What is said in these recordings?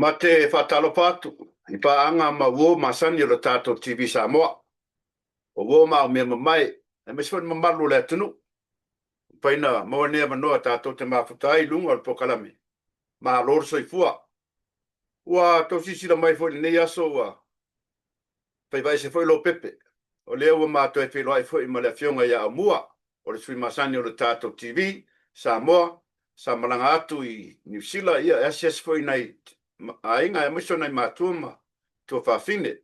Ma te whatalo patu, i paanga ma uo masani o le tātou TV Samoa. O uo ma o mea mamai, e me sifon mamalu le atunu. Paina maua nea manoa tātou te mafutai lunga o le pokalame. Ma lorso i fua. Ua tau sisira mai foi nei aso ua. Pai vai se foi lo pepe. O lea ua mātou e whiloai foi ma le fionga ia o mua. O le sui masani o le tātou TV Samoa. Sa malanga atu i New Zealand ia SS foi nei ainga e miso nei mātua tua whawhine.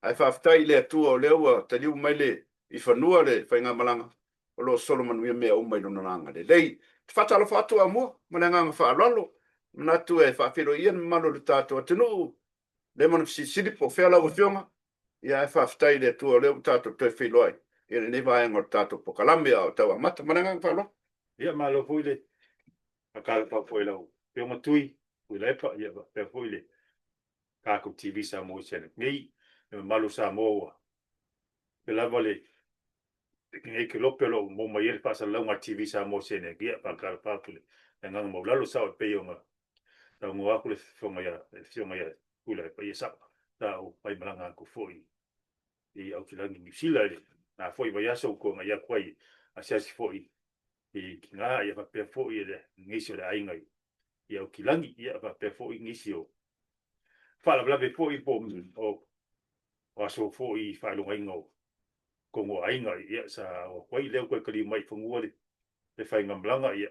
Ai whawhtai le atua o leua te liu mai le i whanua le whainga malanga o lo Solomon wia mea umai no nanga le. Lei, te whatalo whatua mua, mananga whaalalo, manatu e whawhiro ian malo le tātua tenu, le mana siripo wheala o whionga, ia ai whawhtai le atua o leu tātua toi whiloi, ia le newa aenga o tātua pokalame o tau amata, mananga whaalo. Ia malo fuile, akala pa fuile, whionga tui, fuile epa, ia pa fuile, kako TV Samoa sene. Ngai, malu Samoa. Pela vale, ngai ke lope lo mo mai ele pasa launga TV Samoa sene, gia pa kala pa fuile. Ngang mo lalo sa pe yonga. Ta ngo aku le fonga ya, kula pa ia sa. Ta o pai malanga ko foi. I au tilangi ni sila le. Na foi vai aso ko ngai kwai. Asia si foi. I nga ia pa pe foi le ngisio le ainga. I au kilangi ia pa pe foi ngisio. Fala bla be foi po o aso foi fa lo aingo. Kongo ainga ia sa o kwai leo ko kali mai fungua le fa ngamlanga ia.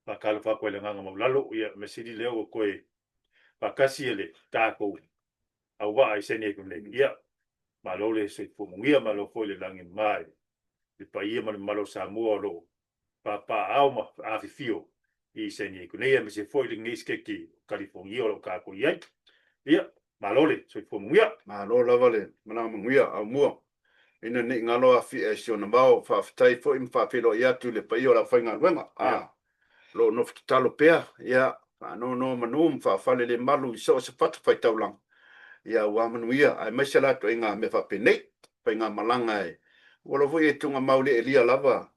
Pa kala fa ko le nganga mo lalo ia mesidi leo ko e pa kasi ele tako. Au wa ai sene ko le ia. Malo le se fu mungia malo foi le langi mai. Le pa ia malo Samoa lo. Pa au ma afifio. I sene ko le me se foi le ngiskeki California lo ka ko ia. Ia malole so fu mungia. Malo lavale, mana mungia au mua. Ina ni ngalo afi e sio na bao whawhtai fo im whawhilo ia tu le pa i o la whainga wenga. Lo no talo pea, ia, no manum whawhale le malu i so se whatu whai taulang. Ia ua manu ia, ai maise lato i ngā me whapenei, pai ngā malanga e. Wala vui e tunga maule e lia lava.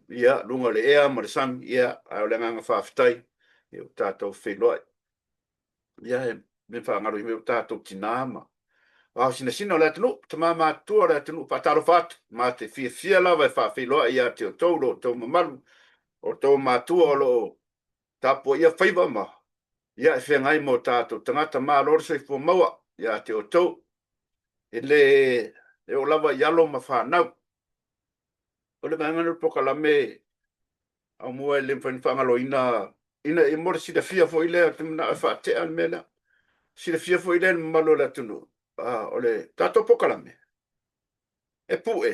Ia, lunga le ea, ma le sami, ia, ai o le nganga whawhtai, ia o tātou wheloi. Ia, me whangaro i me o tātou tinama. Wao sina o le atunu, te mama atua le atunu, pataro whatu, ma te fia lava e whawhiloa ia te o tau lo, tau mamalu, o tau matua o lo, tapo ia whaiva ma, ia e whengai mo tātou, tangata maa lorso i fua maua, ia te o tau, e o lava ialo ma whanau. O le nganganu pokalame, au mua e le whangalo ina e mora sida fia fo ile, te mna e whaatea mela, sida fia fo ile malo le atunu. O le tātou pokalame. E pu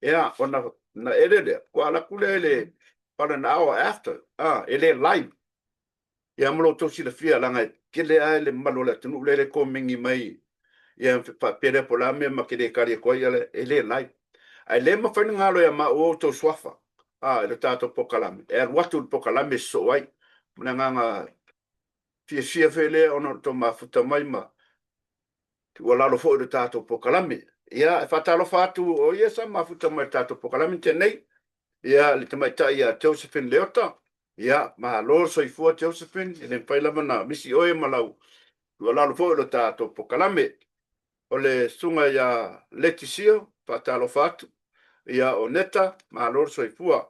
ea, o na erere, kua ala kule ele, para na hour after, ele live. Ia malo tau sila fia langa, kele a ele malo le tunu, lele ko mingi mai, ia pere po la me ma kele kari ko ele live. Ai le ma whaina ngalo ia ma o tau swafa, ele tātou pokalame. E watu pokalame so ai, muna nganga fia fele, ono to ma futa mai ma, ua lalo fo le tātou pokalame. Ia, e whatalo whatu o ia sa mafuta mai tātou pokalame tenei. Ia, le tamaitai a Josephine Leota. Ia, maha lor soifua Josephine. E le whailama na misi oe malau. Ua lalo fo le tātou pokalame. O le sunga ia Leticia, whatalo whatu. Ia, o neta, maha lor soifua.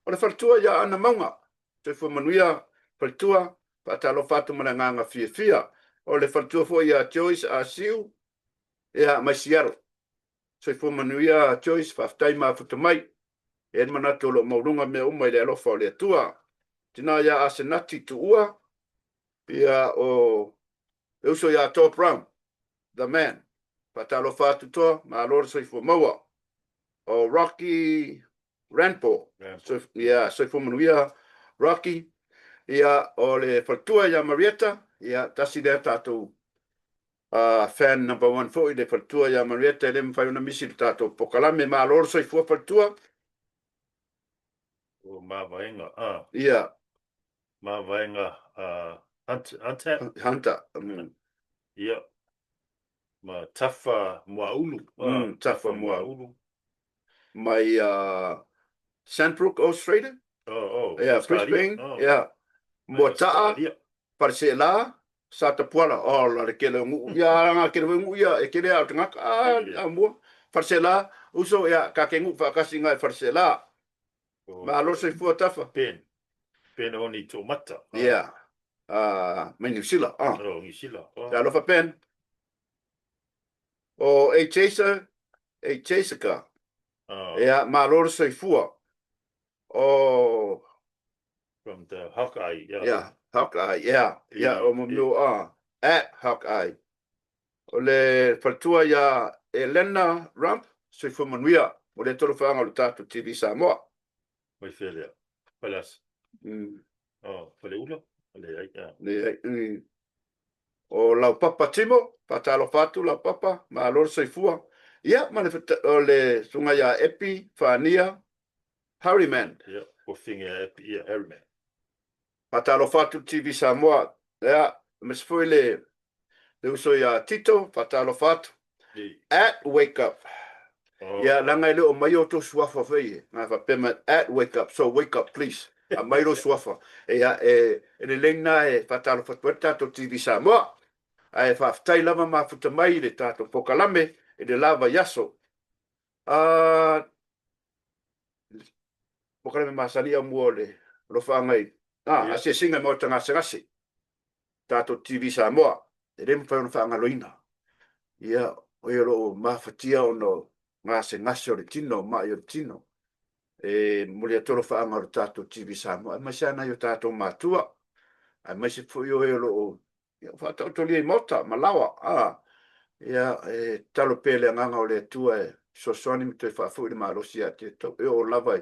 O le whaltua ia ana maunga. Soifua manuia, whaltua, whatalo whatu mana nganga fia. O le whaltua fo ia Joyce a Siu. Ia, mai siaro. Soifua manuia Joyce, whaftai mafuta mai. E manatu lo maurunga me umai le alofa o le atua. Tina ia asenati tu ua. Ia o euso ia Top Brown, the man. Patalo fatu toa, ma alora soifua maua. O Rocky Ranpo. Soifua manuia Rocky. Ia o le faltua ia Marietta. Ia tasi lea tatu fan number 1 fo i le faltua ia Marietta. Ele mwhai una misi le tatu pokalame ma alora soifua faltua. Mavaenga, Ia. Mavaenga, Hunter. Ia. Ma tafa Moaulu. Tafa Moaulu. Mai Sandbrook, Australia. Oh. Yeah, Brisbane. Yeah. Mota'a. Parsela. sa ta puala o la ke le ngu ya nga ke le ngu ya e ke le au nga a mo farsela uso ya ka ke ngu fa ka singa farsela ma lo se fu tafa pen oni to mata ya me New Zealand oh New Zealand ya lo fa pen o e chase ka ya ma lo se fu o from the Hawkeye yeah Hawkeye yeah o mo at Hawkeye o le fatua ya Elena Rump se fu manuia o le tolo fa ngalo tatu TV Samoa mai fele palas oh fele ulo le o la papa timo patalo fatu la papa ma lor se fu ya ma le sunga ya epi fania Harryman yeah o finga epi Harryman patalo fatu TV Samoa ya mes foi le uso ya Tito patalo fatu at wake up ya langa le o mayo to swafa fe na fa pema at wake up so wake up please a mayo swafa ya le lengna patalo fatu to TV Samoa ai fa tai lava ma futa mai le tato pokalame le lava yaso pokalame masalia muole lo fa ngai se singa mo tanga segasi tato TV Samoa le mfa fa ngaloina ia o lo mafatia ono ngase ngasio le tino ma yo tino mulia tolo fa ngar tato TV Samoa ma sana yo tato matua a ma se fu yo lo fa tato li mota malawa ia talo pele nganga o le tua so soni mte fa fu le malosia te to o lava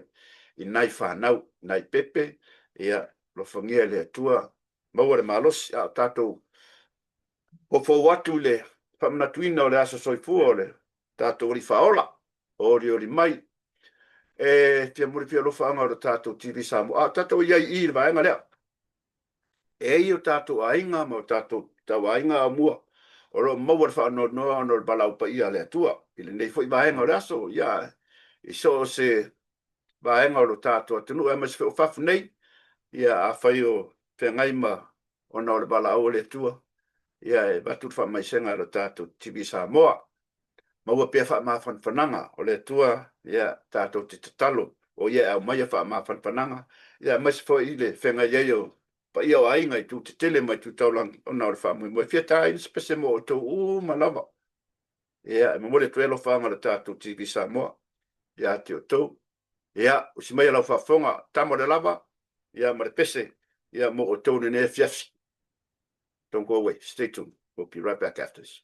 i nai fa nau nai pepe ia lo fangia le tua ma o le malos tato o fo watu le famna tuina o le aso soifu o le tato li faola o li mai te muri pia lo fanga o tato TV Samoa tato ia i va nga le io tato ainga mo tato tawainga mua o lo mo fa no balau pa ia le tua ile nei foi va nga aso ia i so se va nga o tato tenu e mas fa nei ia a faio te ngaima o no le balau le tua ia va tu fa mai senga o tato TV Samoa ma ua pia fa ma fan fananga o le tua ia tato te talo o ia mai fa ma fan fananga ia mas foi ile fenga ia pa ia ai ngai tu te tele mai tu taulang ona o fa mo fia tai spese mo to malava ia mo le tuelo fa ma le tato TV Samoa ia te to ia o si mai la fa fonga tamo le lava ia ma le pese ia mo o to ne fias. Don't go away. Stay tuned. We'll be right back after this.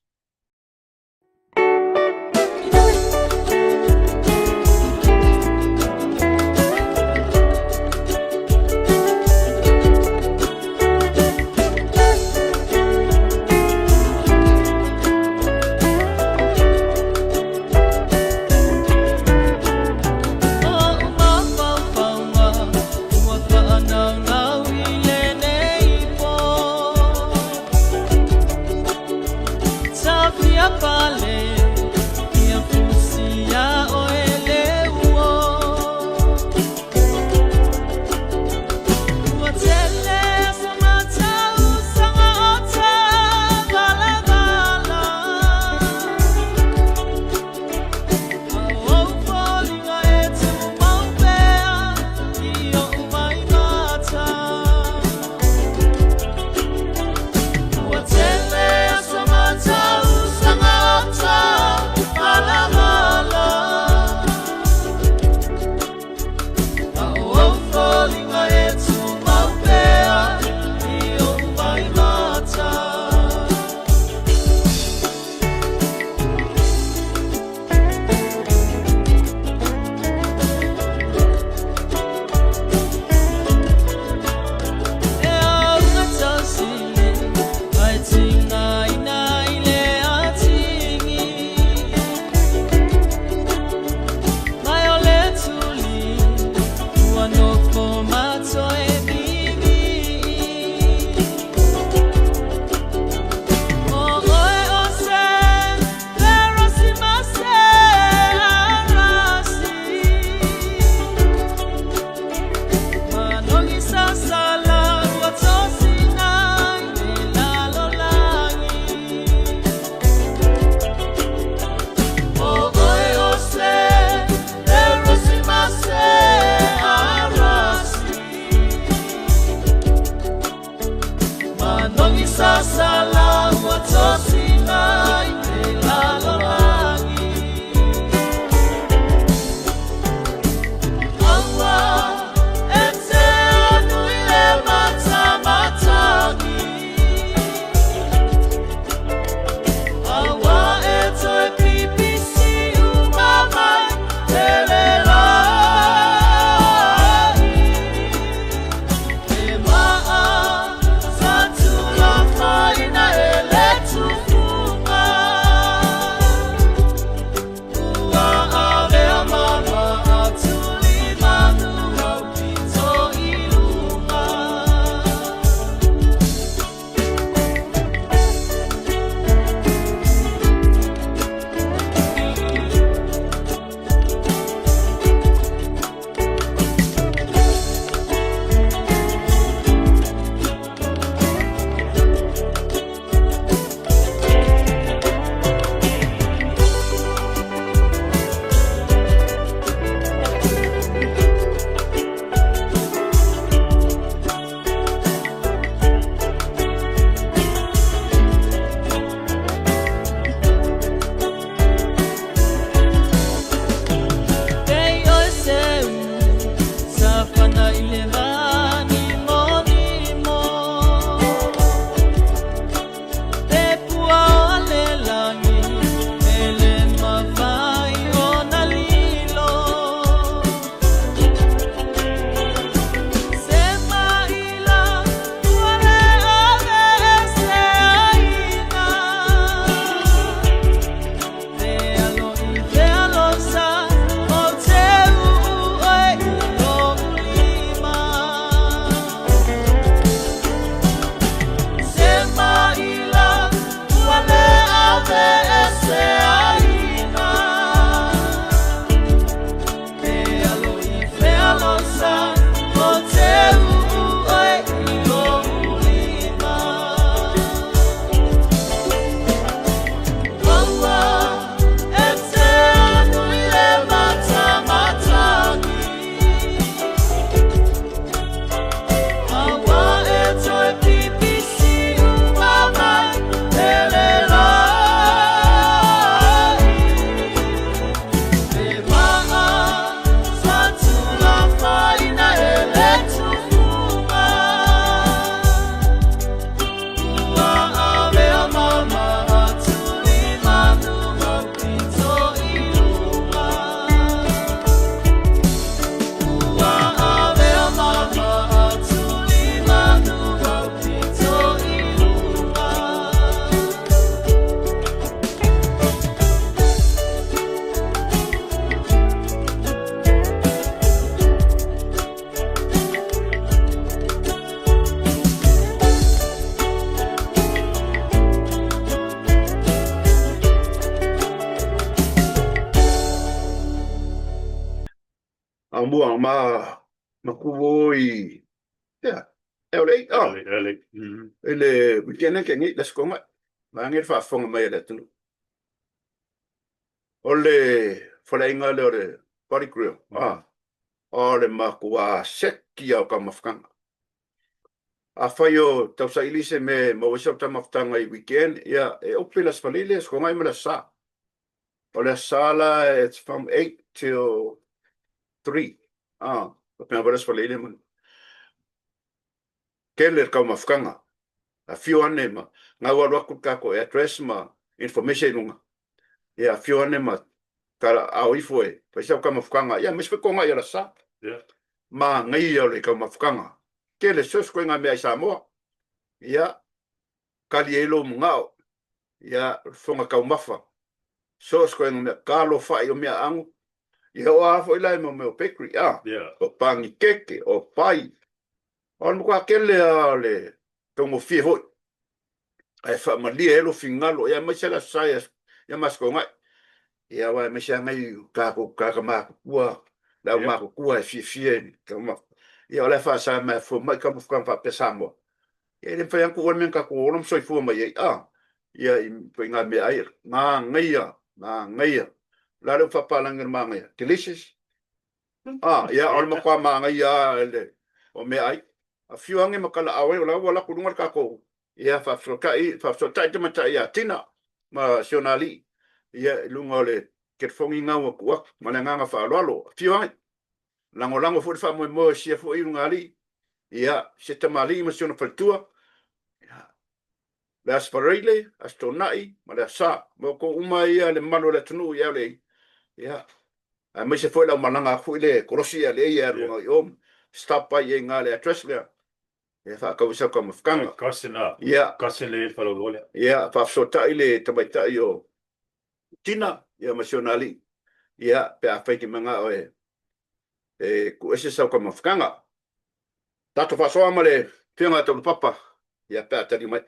mua ma kuoi ya ele Ele. ele bikiana ke ngi das konga ma ngir fa fonga mai da tunu ole fola le ore body grill ole ma kuwa seki au ka mafkanga a fayo tausa ilise me mo wisa ta maftanga I weekend ya e opilas falile sko ngai mala sa ole sala it's from 8 till 3 pena varas falile man keller ka mafkanga a few ane ma nga wa ku ka ko address ma information nga ya few ane ma kala au ifoi pa sa ka mafkanga ya mispe ko nga ya sa ma ngai ya le ka mafkanga kele sos ko nga me sa mo ya kalielo ngao ya fonga ka mafa sos ko nga kalo fa yo me ang ya wa foi lai mo me bakery o pangi keke o pai on mo ka kele ale tongo fi ho ai fa ma li elo fingalo ya me sela sai ya mas ko ngai ya wa me sha ngai ka ma wa da ma ko fi ka ma ya ole fa sa me fo mai ka mo fa pesamo e le fa yang ko men ka ko no soi fo mai ya ko nga me ai na ngai la le fa palangar ma ngai delicious ya ole mo kwa ma ngai ya le o me ai a few ange makala awe wala ku dungar ka ko ia whafsotai te mata ia tina ma sionali ia lunga o le kerfongi ngau kuak ma le nganga whaaloalo fio ai lango fu fa mo sia fu i ngali ia se tamali ma siona faltua le asparile astonai ma le sa mo ko uma ia le malo le tunu ia le ia a me se foi la malanga fu le korosia le ia lunga i om stop by ia ngale address le ia fa ka usa ko mafkanga Kasina. ia Kasina le falo ole. ia fa sotai le tamaita io tina ia masionali ia pe a fai ki manga o ku ese sa ko mafkanga tato fa so amale pinga to papa ia pe atari mai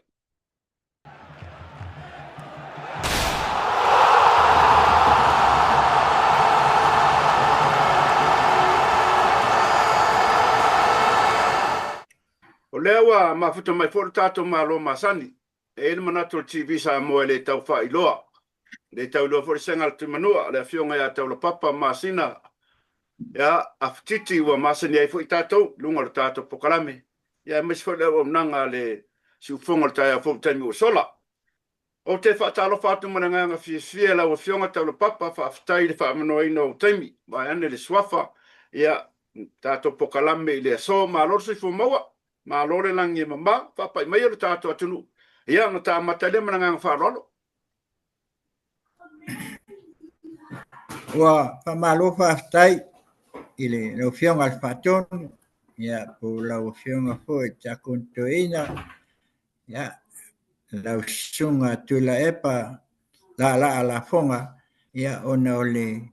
o lewa ma futa mai for tato ma lo masani e manatu TV sa mo le tau fa iloa le tau lo for sengal tu manua le fionga ya tau papa masina ya aftiti wa masani ai foi tato lunga tato pokalame ya mes fo le nanga le si fonga ta fo tani o sola o te fa talo fa tu mananga nga fi la o fionga tau papa fa aftai le fa mano ino temi va ane le swafa ya tato pokalame le so ma lo si fo mawa ma lo le langi mama fa pa mai le tato atunu ya nga ta matale mananga fa lolo wa pamalo fa tai ile lo fiong al faton ya po lo fiong fo cha kuntoina ya la sunga tu la epa la fonga ya ona ole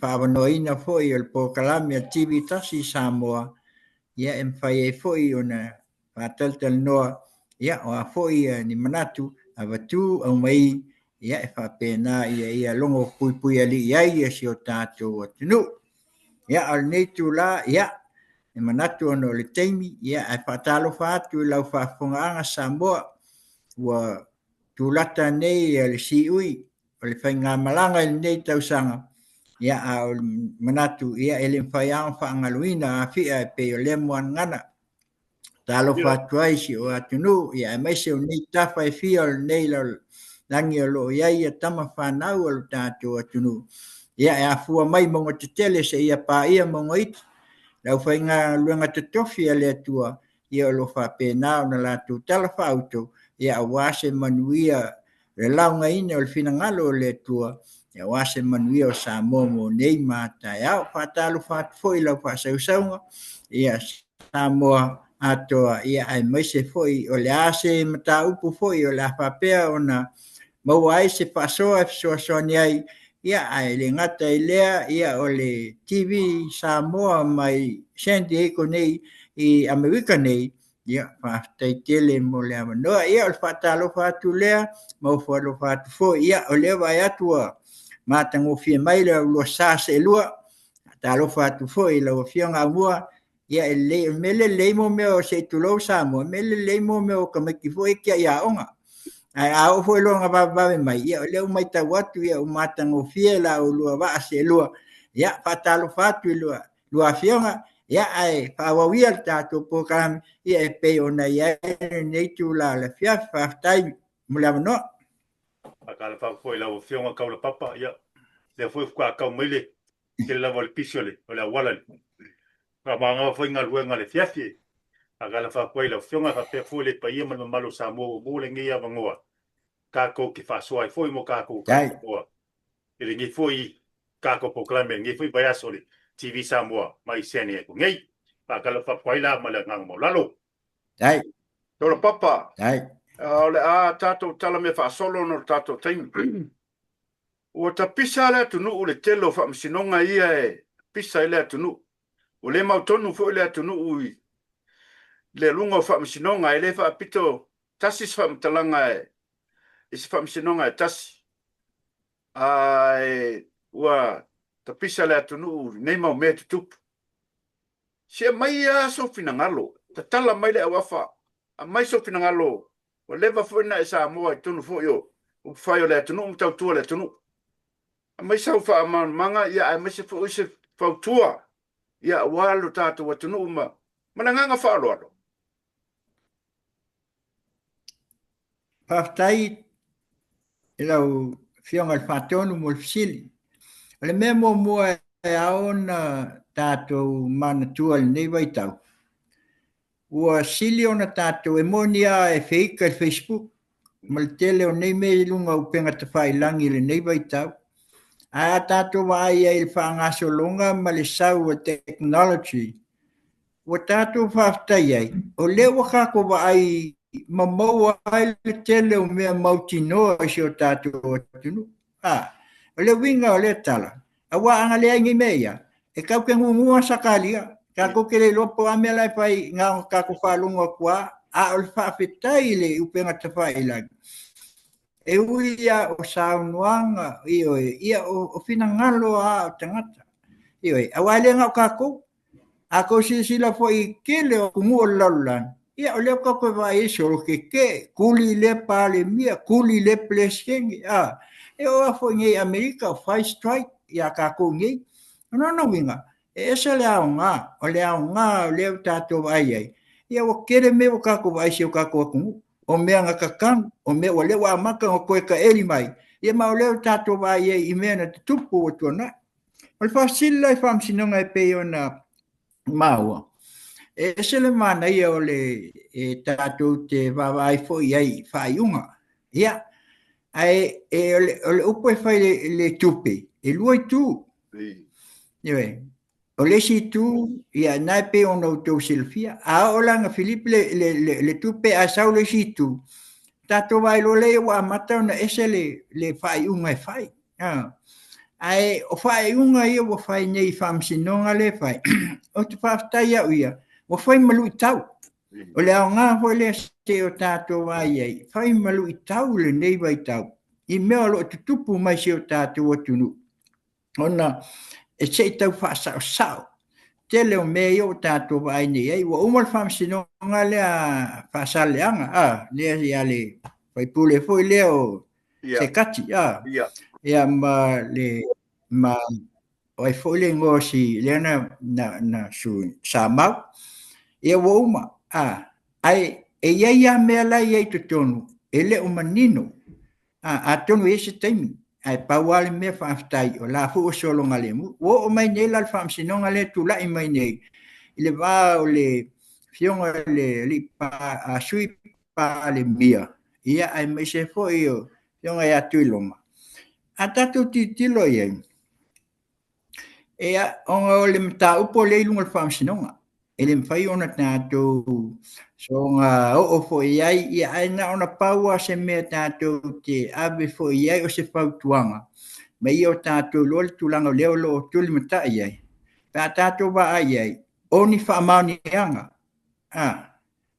fa bonoina fo il po kalamia tivita si samoa ya em fai fo ona fatal tel no ya o fo ni manatu avatu au mai ya fa pena ia longo pui ali ia si o tato tunu ya al netula ya e manatu no le teimi ya ai patalo fatu la fa fonga samboa wa tulata nei le siui le fainga malanga nei tau sanga ya al manatu ya ele faiang fa ngaluina fi pe le ngana talo fatu ai si o atunu ya mai se ni tafa fi al nei langi lo ya tama fa na o tato atunu ya fu mai mo te tele se ia pa ia mo it la fainga luanga te tofi ale tua ia lo fa pena na la tu tala fa auto ya wase manuia le launga ina o fina ngalo le tua ya wase manuia o sa momo nei mata ya fa talo fa foi la fa sausaunga ya sa moa atoa ia ai mai se foi o le ase mata upu foi o la fa pea ona mau ai se pasoa so ni ai ia ai le ngata ilea ia o le TV Samoa mai San Diego nei i Amerika nei ia fa tai tele mo le no ia o fatalo fatu lea mo fo lo fatu fo ia o le vai atua matango fi mai le lo sa se lua talo fatu fo i lo fianga mua ia le mele le mo me o se tulo sa mo mele le mo me o ka ki fo ki ia onga ai au foi longa va mai ia le mai ta watu ia o matango fiela o lua va se lua ia fatalo fatu lua fianga ia ai fa wa wia ta to po kan ia pe ona ia nei tu la fia fa tai mula no Akala fa foi la fionga kaula papa ia le foi kwa ka mele ke la vol pisole o la wala ka manga foi ngal wenga le fiafi akala fa foi la fionga fa pe foi le pa ia malo sa mo le ngia bangoa ka ko ki fa so ai foi mo ka ko mo ele ngi foi ka ko proclame ngi foi baya soli TV Samoa mai sene ko ngai pa kala fa foi la mala ngang mo lalo dai tolo papa dai ole tato tala me fa solo no tato time o ta pisa le tunu o le telo fa msinonga ia pisa le tunu o le mautonu fo le tunu ui le lunga fa msinonga ele fa pito tasis fa mtalanga is fa msinonga tas ai wa ta pisa le tunu nei mau me tu se mai so finangalo ta tala mai le wafa a mai so finangalo o leva fo na sa mo tunu fo yo o fa yo le tunu tau tu le tunu mai sau fa manga ia ai mai se fo se fa tua ia walu tatu wa tunu ma mananga fa lo Paftai lau fionga fatonu mo fisili. Le memo mo e aona tātou manatua nei vai tau. Ua sili ona tātou e monia e feika e Facebook. Ma le tele o nei mei lunga upenga te whailangi le nei vai tau. A tātou vai e il whaangaso longa ma le sau a technology. Ua tātou whaftai ai. O lewa kako vai mamau ai le tele o mea mautinoa si o tātou atunu. O le winga o le tala. A wa anga le aingi mea. E kau ke ngungua sakalia. Kako ke le lopo a mea lai pai ngā kako whalunga kua. A o le whaafetai le upenga te whailangi. E ui ia o saunuanga, ia o fina ngalo a o tangata. A wale ngau kako, a ko sila fo I kele o kungu o laulan. Ia o leo kako vai iso o ke kuli le pale mia, kuli le pleskengi. E o a fo ngei Amerika o fai strike, ia kako ngei. No winga. E esa le au ngā, o leo tato vai ai. Ia o kere me o kako vai si o kako o kungu. O mea ngā kakang, o mea o lewa amaka o koe ka eri mai. Ia mau leo tātou vai e I mea na te tupu o tuana. O le whaasila I whaamsinonga e pei o na maua. E sele mana ia o le tātou te wawai fo I ai whaiunga. Ia, o le upo e whai le tupe. E lua I tū. Ia, o le si tu ia nai pe ono tau silfia a olanga Filipe le tupe a sau le si tu tato vai lo le wa mata na ese le fai unga fai ai o fai unga ia o fai nei fam sinonga le fai o te fafta ia uia o fai malu tau o le nga fo le se o tato vai ai fai malu tau le nei vai tau I mea lo tupu mai se o tato o tunu ona e se tau whaasao sao. Tele o mea o tātou vai nei ei. Wa umal whamsinonga lea whaasaleanga. Lea ia le waipule foi lea o se kati. Ia ma le wai foi le ngosi lea na su sa mau. Ia wa uma. Ai e ia mea lai ei tutonu. E le o manino. A tonu e se taimi. Ai pawale me whaaftai o la fu o solo ngale mu. O mai nei la whaamsinonga le tula I mai nei. I le wā o le fionga le li pa a sui pa le mia. Ia ai mai se fo I o fionga ia tuilonga. A tatu titilo iei. Ia onga o le mta upo le ilunga le whaamsinonga. E le mwhai ona tātou so ngā o fo iai ia aina ona paua se mea tātou te ave fo iai o se whautuanga. Ma I o tātou lole tulanga leo lo o tuli mata iai. Pea tātou wa iai. O ni whaamauni anga.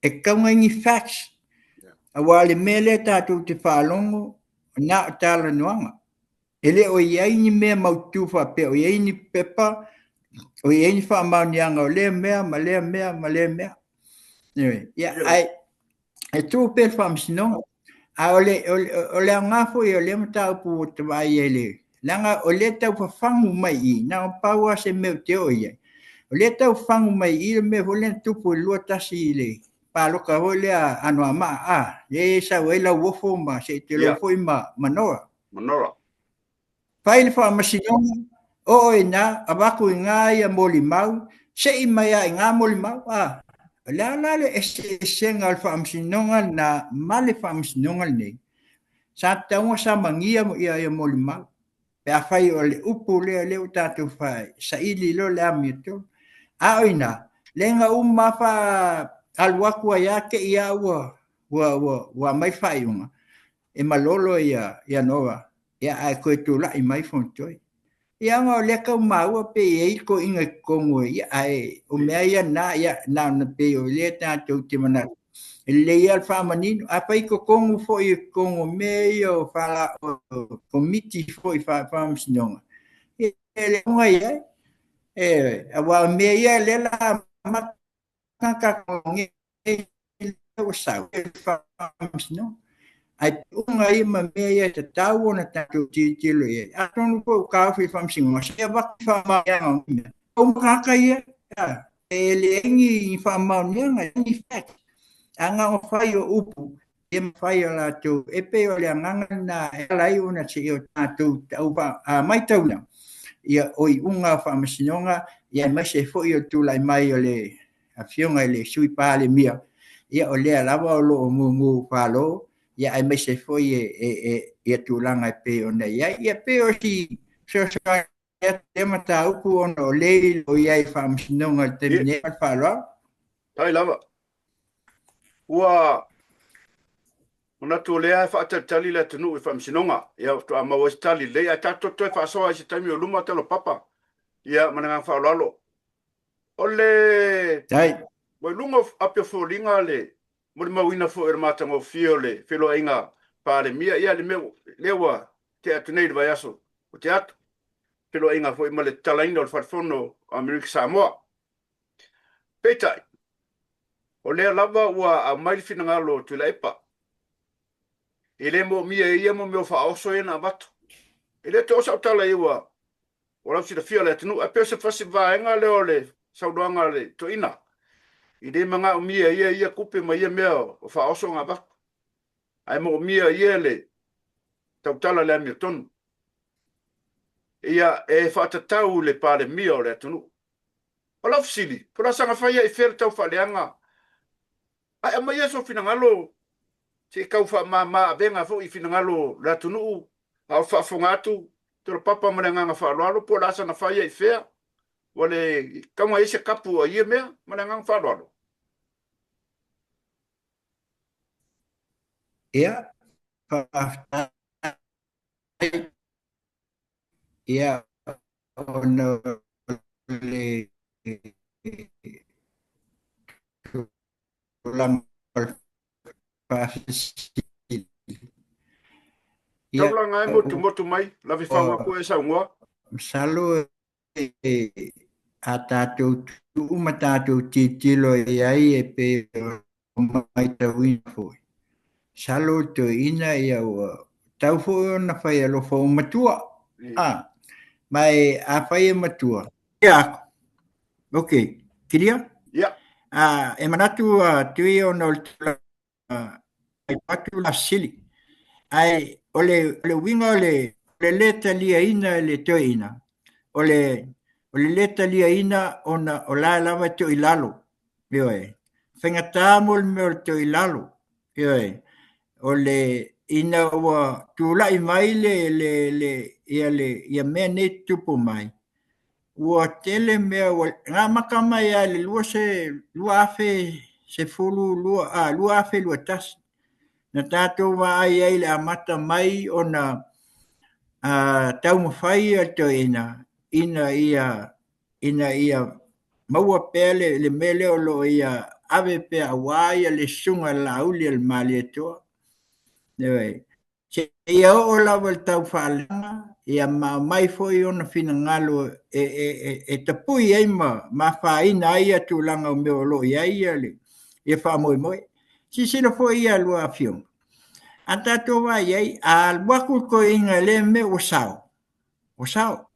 E kaunga ingi facts. A wale mele tātou te whaalongo na o tāla nuanga. Ele o iai ni mea mautu whape o iai ni pepa o iai ni whaamauni anga o lea mea ma lea mea ma lea mea. Ia ai e tu pe whamsinonga a o le ngafo I o le matau pu te vai ele langa o le tau whangu mai I na o paua se meu te o iai o le tau whangu mai I me volen tupu lua tasi I le paloka ho le ano ama le sa wela wofo ma se te lo foi ma manora pai le whamasinonga o ina abaku I ngā ia moli mau se I mai a ngā moli mau La le esenga al whaamsinonga na male whaamsinonga nei. Sa taunga sa mangia mo ia molima. Pe a whai o le upu leo tātou whai. Sa ili lo le amito. A oina, lenga mafa alwakua ia ke ia wa mai whai unga. E malolo ia noa. Ia ai koe tula I mai fontoi. Ia ngā leka maua pe ei ko inga kongo ia ai o mea ia na pe o le tātou te mana le ia whamanino a pai ko kongo fo I kongo mea ia o whala o komiti fo I whaamsinonga e le konga ia a wā mea ia le la makaka konge e le o sau e whaamsinonga ai unga I ma mea te tau ona tātou tilo ia. A tonu ko kawhi whamsingonga. Sea waki whamau ia. O mkaka ia. E le engi I whamau nianga. Engi whak. A ngā o whai o upu. e fai ala tu e pe o le nganga na lai una se o tu tau pa mai tau na ia oi unga fa masinonga ia mai se fo i tu lai mai o le a fionga le sui pa le mia ia o le lava o lo mu pa lo ia ai mai se fo e tu langa pe o nei ia pe o si so ia te mata upu ono le o ia fa masinonga te mine pa lo Tai lava. Ua ona tu lea fa tali le tunu fa msinonga ia to ama was tali le ia tato to fa so ai tami o luma telo papa ia mananga fa lalo ole tai mo lungo apio fo linga le mo ma wina fo er mata mo fiole filo inga pa le mia ia le me lewa te atunei le vayaso o te at filo inga fo ima le talaina o farfono Amerika Samoa petai ole lava ua a mai fina ngalo tu la epa ele mo mia ia mo me fa oso ena bato ele to sa tala iwa ora si da fia le tunu a pese fasi va enga le ole sa doanga le to ina ide manga mia ia kupe ma ia mea fa oso nga bato ai mo mia ia le tau tala le mi tonu ia e fa tau le pale mia le tunu ola fsili pora sanga fa ia e fer tau fa leanga ai ma ia so fina ngalo se kau fa ma venga fo i fina ngalo la tunu au fa fongatu to papa mananga fa lo po la sana fa ia fe wale kama ese kapu a ia me mananga fa lo ia ia ono le tulang ia la ngai motu mai la vi fa ko esa ngwa salo a tātou tu ma tātou titilo e ai e pe mai tau ina foi. Salo to ina ia ua tau foi ona whai alo fo matua. Mai a whai e matua. Ia ako. Ok, kiria? ia E manatu tui ona o tula ai patu la sili. Ai ole winga ole leta lia ina le to ina. Ole leta lia ina ona o la lava to ilalo. Ioe. Whengata mo le to ilalo. Ioe. Ole ina ua tūlai mai ia mea ne tupu mai. Ua tele mea ngā maka mai a le lua afe se fulu lua afe lua tasi. Na tātou wa ai le amata mai ona tau mawhai a to ina ia maua pele le mele o lo ia ave pe awai le sunga lauli al mali toa. Newe. Se ia o lava le tau whaalanga, ia mai foi ona fina ngalo e tapui ai ma whaina ai atu langa o meo lo ia le. Ia wha moi. Si sila foi ia lua fiong. A tato wa iai, a waku ko inga le me o sao. O sao.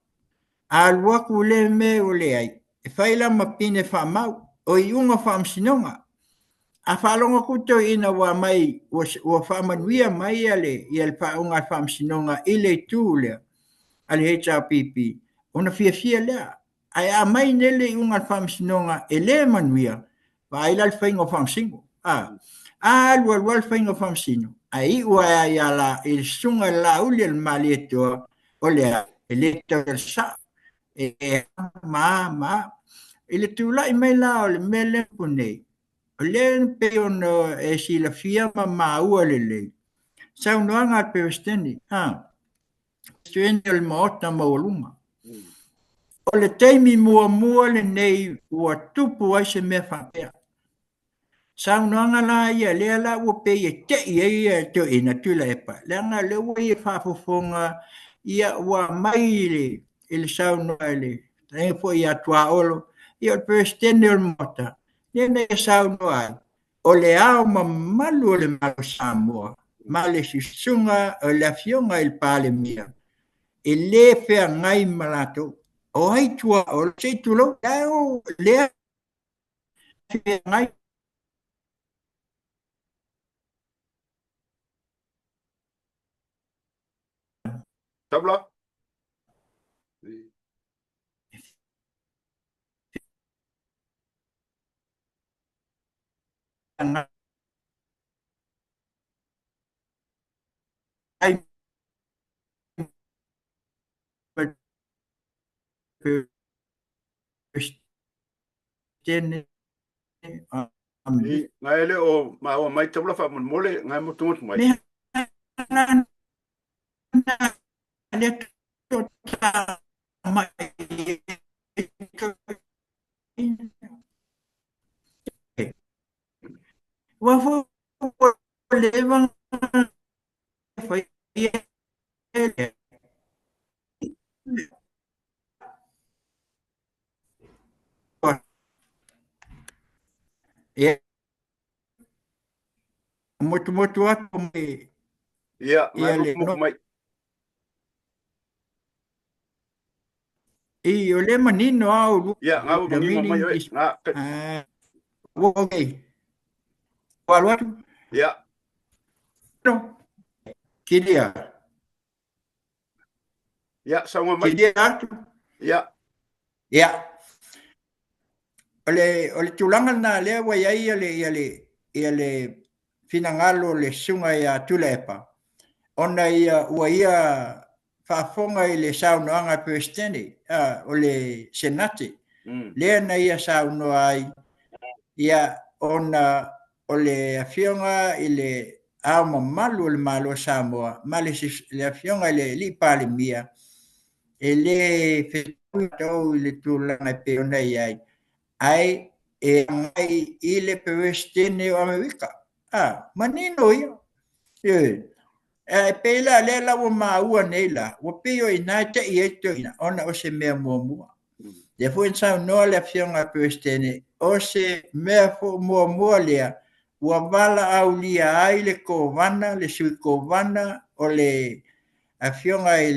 A waku le me o le ai. E whaila ma pine wha mau. O i unga wha amsinonga. A whalonga kuto ina wa mai, wa whamanuia mai ale, i al whaunga wha amsinonga i le tūlea. Ale HRPP. Ona fia lea. Ai a mai nele i unga wha amsinonga e le manuia. Wa ila al whainga wha amsingo. Alua whainga wha amsino. Ai ua ia la il sunga la uli al mali toa o lea ele tau sa ma ele tula i mai la o le mele punei o le pe ono e si la fia ma ua lele sa unoanga al pewesteni stueni o le maota mauluma o le teimi mua le nei ua tupu ai se mea whapea sa unanga la ia le la o pe te ia to ina tula epa le nga le o ia fa fofonga ia wa mai le sa no le e fo ia tua olo ia o presidente o mota le ne sa no o le ao malu le malo Samoa ma le sunga o la fionga il pale mia e le fe ngai malato o ai tua o se tulo le ngai Tabla. Ai Christian Ngai le o mai tabla fa mon mole ngai mo tungut mai. me le tota mai wa fo le bang foi muito atu me Ia ngai ele mo no mai. e o le manino au Ia ngai mo the ngi mai meaning oi. is Nga okay walu ia no kidia ia sa mai. atu Ia ya ole tulanga na le wa ia ele finangalo le sunga ya tulepa ona ia ua ia whaafonga i le saunoanga pestene o le senate lea na ia saunoa ai ia ona o le afionga i le ao mamalu o le malo Samoa ma le afionga i le li pale mia e le whetui tau i le tūlanga pe ona iai ai e ngai i le pestene o Amerika manino ia pela le la wo maua nei la wo peo ina te i eto ina ona o se mea mua le fo insa no le fionga pestene o se mea fo mua lea wa vala au lia ai le kovana le sui kovana o le afionga i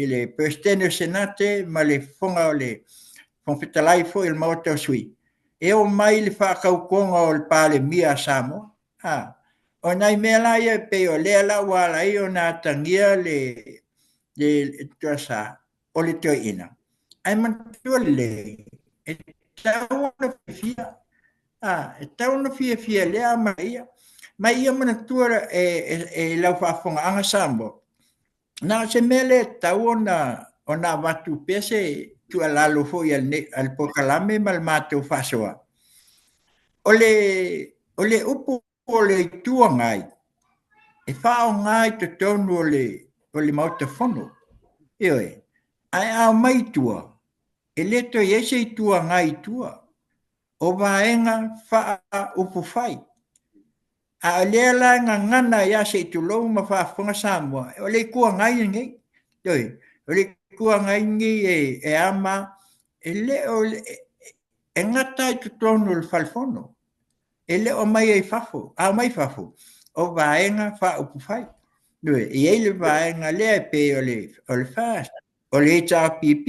le pestene senate ma le fonga o le fonfetalai fo il mauta sui e o mai le whakaukonga o le pale mia Samoa o nai mea la ia pe o lea la wala i o nā tangia le tuasa o le teo ina. Ai man tua le e tau na fia e tau na fia lea ma ia ma ia mana tua e lau whaafonga anga sambo na se mele tau o na watu pese tua lalo fo i al pokalame mal mātou whasoa o le upu o le tua ngai e whao ngai te tonu o le mautafono. Ewe, ai au mai tua, e leto i ese i tua ngai tua, o vaenga wha upu whai. A lea la ngana ia se i tu lou ma wha whonga Samoa, o le kua ngai ngai, ewe, o le kua ngai ngai e ama, e le o le, e ngata i tu tonu le falfono, e le o mai e fafo, a mai fafo, o vaenga wha upu whai. Nui, i eile vaenga lea pe o le fast, o le HRPP,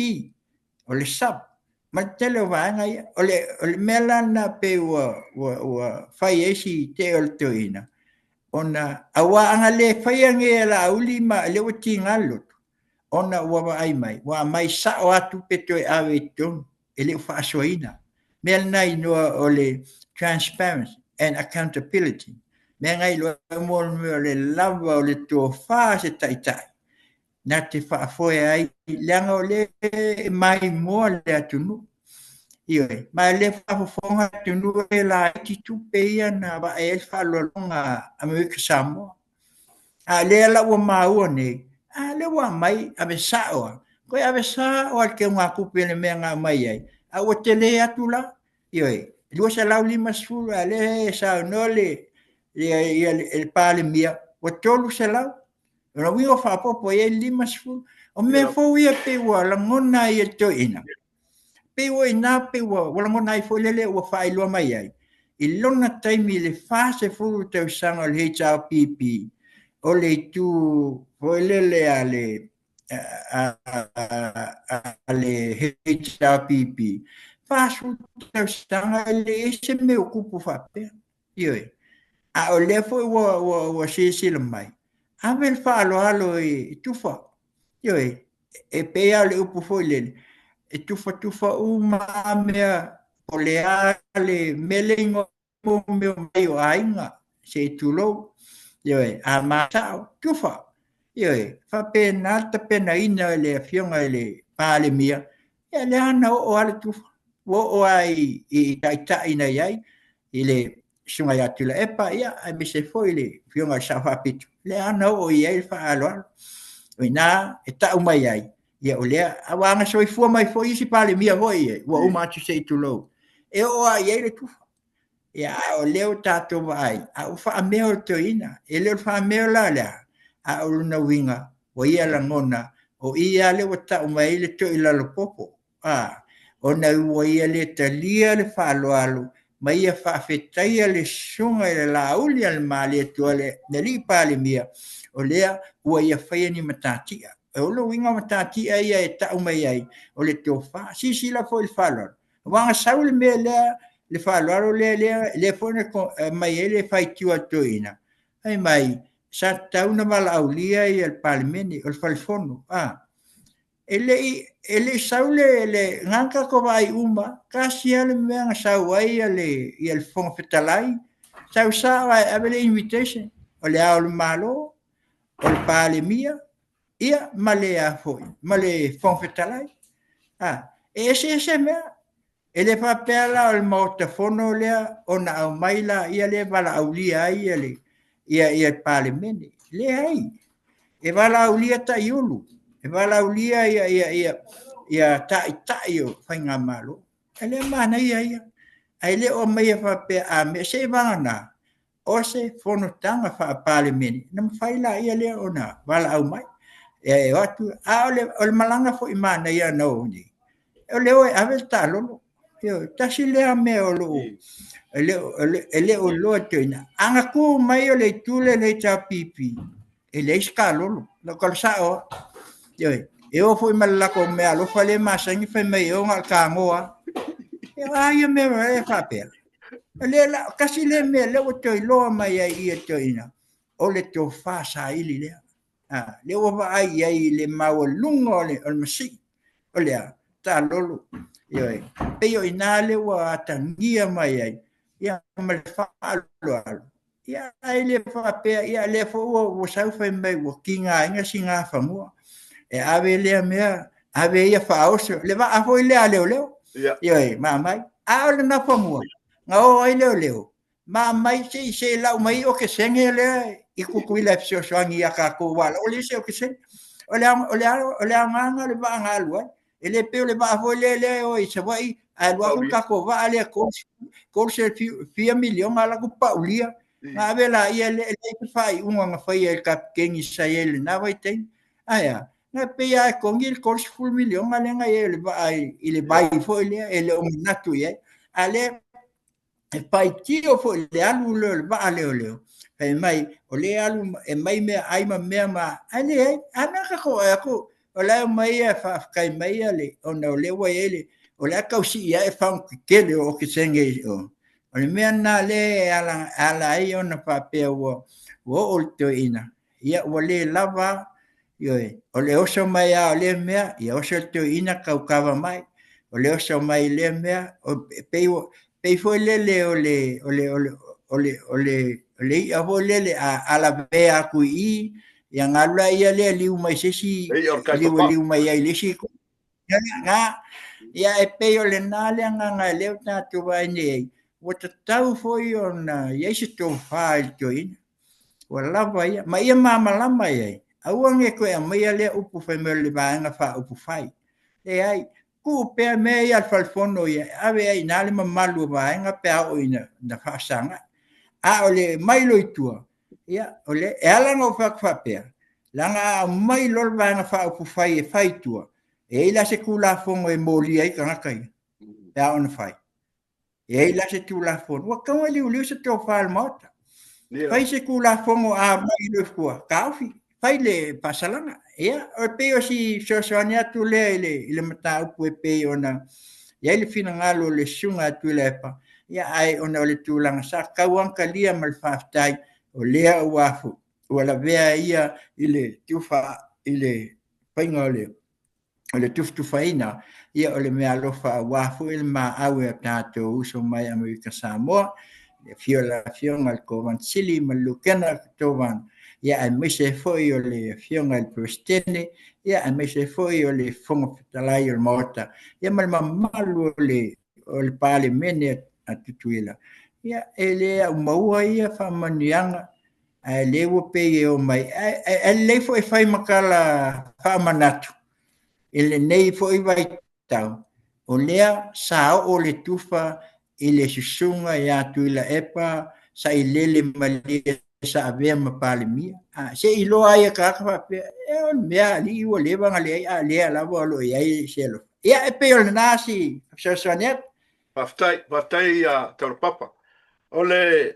o le sub, ma tele o vaenga ia, o le mela na pe ua whai esi te o le toina. Ona, awa anga le whai ange la auli ma le o ti ngalot. Ona ua ai mai, wa mai sa o atu pe toi awe ton, e le wha asoina. Mel nai noa o le transparency and accountability. Mea ngai loa mo le lava o le tō whā se taitai. Nā te whaafoe ai, leanga o le mai mua le atunu. Ioi, mai le whaafonga atunu e la iti tupe ia na wa e el whaalolonga Amerika Samoa. A le ala ua maua nei, a le ua mai ave saoa. Koe ave saoa ke ngā kupe le mea ngā mai ai. A ua te le atu la, ioi, lua sa lau lima sfuru, a le sao no le el pale mia o tolu se lau o wi o fa popo e lima sfu o me fo wi pe wa la ngona e to ina pe wo ina pe wo la ngona i fo lele o fa i lo mai ai i lona taimi le fa se fu te sanga le HRPP o le tu o lele ale ale HRPP fa su te sanga le se me ocupo fa pe io a o le fo wo si le mai a ver fa alo i tufa Yo e pea le upu foi le. E tufa uma mea o le ale melengo mo meu mai o ainga se tulo. Yo a matao tufa. Yo fa pena ta pena ina le fionga le pale mia. Ya le ana o ale tufa. O ai I taita ina yai. Ile sunga ya tula epa ia ai me se foi le fionga sa fa pitu. Le ana o ia fa alo. Ina e ta umai ai. Ia o lea, awa anga soi fua mai foi isi pale mia hoi e, ua uma atu sei tu lou. E o ai e le tufa. Ia o leo tato vai, a o wha meo to ina, e leo wha meo la lea, a o luna winga, o ia la ngona, o ia le o ta umai le to ila lo popo. O na ua ia le talia le wha alo alo, ma ia wha whetaia le sunga le la uli al mali e tua le, ne li pale mia, o lea ua ia whaia ni matatia. E olo winga matati ai e ta umai ai o le tō wha, si la fo il whalor. Wanga sau le mea le whalor le fone mai e le whai tua toina. Ai mai, sa tauna wala au lia i al palimeni, o le whalifono. Ele sau le nganka ko vai uma, kasi ale mea nga sau ai i al fonga fetalai, sau ai avele invitation, o le au le malo, o le palimia, ia male a foi male fonfetalai ese mea ele fa pela o motofono le ona au maila ia le vala aulia ia palemene le ai e vala aulia ta iulu e vala aulia ia ta io fainga malo ele mana ia ai le o mai fa pe a me se vana o se fono tanga fa palemene nam faila ia le ona vala au mai e watu ole malanga fo imana ia no ni ole o ave talo yo tasi le me o lo ele o lo tena anga ku mai ole tule le cha pipi ele skalo lo kol sa o yo e o fo imala ko me alo fale masangi fe me o ngal ka ngoa e ai me e fa pe ele la kasi le me le o to lo mai ia to ina ole to fa sa ili le le o vai ai le mau lungo le o masi o le ta lolo yo pe yo inale wa tangia mai ai ia mal fa lo ia ai le fa pe ia le fo o sa fa mai o kinga inga singa fa mo e ave le mea ave ia fa o le va a foi le ale o le yo mai a le na fa mo nga o ai le mai se la mai o que senge le I kukuila psio soangi aka ko wala o le se o que se o le anga le va ngalwa ele pe le va vo le o I se vai a lo ku ka ko va ale ko se fia million ala ku paulia na vela ia le fai nga fai el cap ken Israel na vai tem aya na pe ia ko ngil ko full million ale nga ele vai fo ele o natu ye ale e pai tio fo le alu le va ale o e mai o le alu e mai me ai ma ale ana ka ko o le mai e fa kai mai ale o no le wa ele o le ka usi e fa ke le o ke senge o le me na le ala ai ona pa pe o to ina ia o le lava yo o le oso mai a le me ia o se to ina ka ka mai o le oso mai le me o pe foi le ia volele a la bea kui ia ngala ia le liu mai sesi liu mai ai le si nga ia e pe o le nale nga le ta tu vai nei o te tau foi ona ia se to fai to in wala vai mai ia mama la mai ai au nge ko mai le upu fe me le vai nga fa upu fai e ai ku pe me ia falfono ia ave ai nale malu vai nga pe o ina na fa sanga ole mai loitua ia ole ela no fa pe langa mai lol va na fa pu fai tua e la se kula fongo e moli ai ka kai ya on fai e la se tu la fongo wa ka li se to fa al mot fai se kula fongo a mai lo fua kafi fai le pasalanga ia o pe o si soania tu le mata pu pe ona ia le fina ngalo le sunga tu le pa ia ai ona le tulanga sa kauang kalia mal faftai o lea wafu o la vea ia ile tufa ile painga ole tufaina ia ole mea lofa wafu il ma awe tato uso mai Amerika Samoa fiola fionga ko van sili malukena tovan ia ai mise foi ole fionga il prestene ia ai mise foi ole fonga talai il morta ia mal malu ole pale mene atutuila ia ele maua ia fa manianga le wo pe o mai le foi fai makala fa manatu ele nei foi vai tau o lea sa o le tufa ile susunga ya tuila epa sa ilele malia sa ave ma palimia se ilo ai ka ka pe e mea li o le banga le la vo lo ai selo ia e pe o nasi so sonet Paftai ya tau papa ole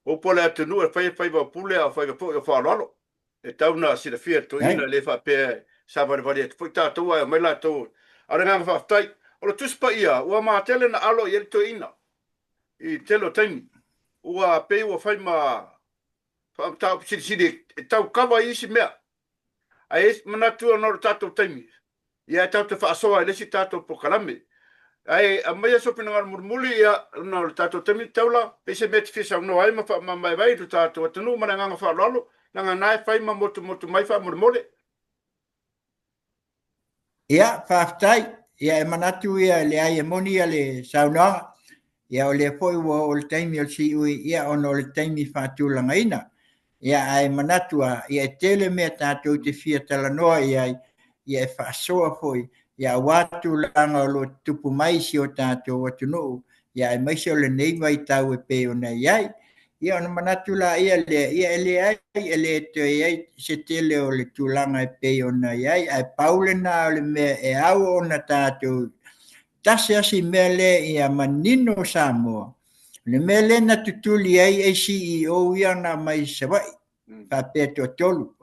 o pole atenu e fai va pule a fai po o fa lolo e tau na si le fia to ina le fa pe sa va va foi ta to ai mai la to ara nga fa tai o le tuspa ia o ma tele na alo ye to ina I telo taimi ua pe ua fai ma fa tau si tau kava isi mea ai manatu no tato taimi ia tau te fa soa le si tato po kalame ai a mai so pina murmuli ia no tato taimi taula pe se met fisa no ai ma mai vai tu tato tunu mana nga fa lolo nga nai fai ma motu mai fa murmole ia faftai ia manatu ia le ai moni le sauna ia o le foi o le taimi o si ui ia ono le taimi whātulanga ina. Ia ai manatua, ia tele mea tātou te fia talanoa ia e whaasoa foi. Ia wātu langa o lo tupu maisi o tātou atunuu. Ia e maisi o le neiva I tau e pe o nei ai. Ia ono manatu la ia ele ai, ele te ai se tele o le tūlanga e pe o nei ai. Ai paulena o le mea e au o na tātou tase asi mele ia manino Samoa. Le mele na tutuli ai CEO ia na mai sawai. Pa peto tolu.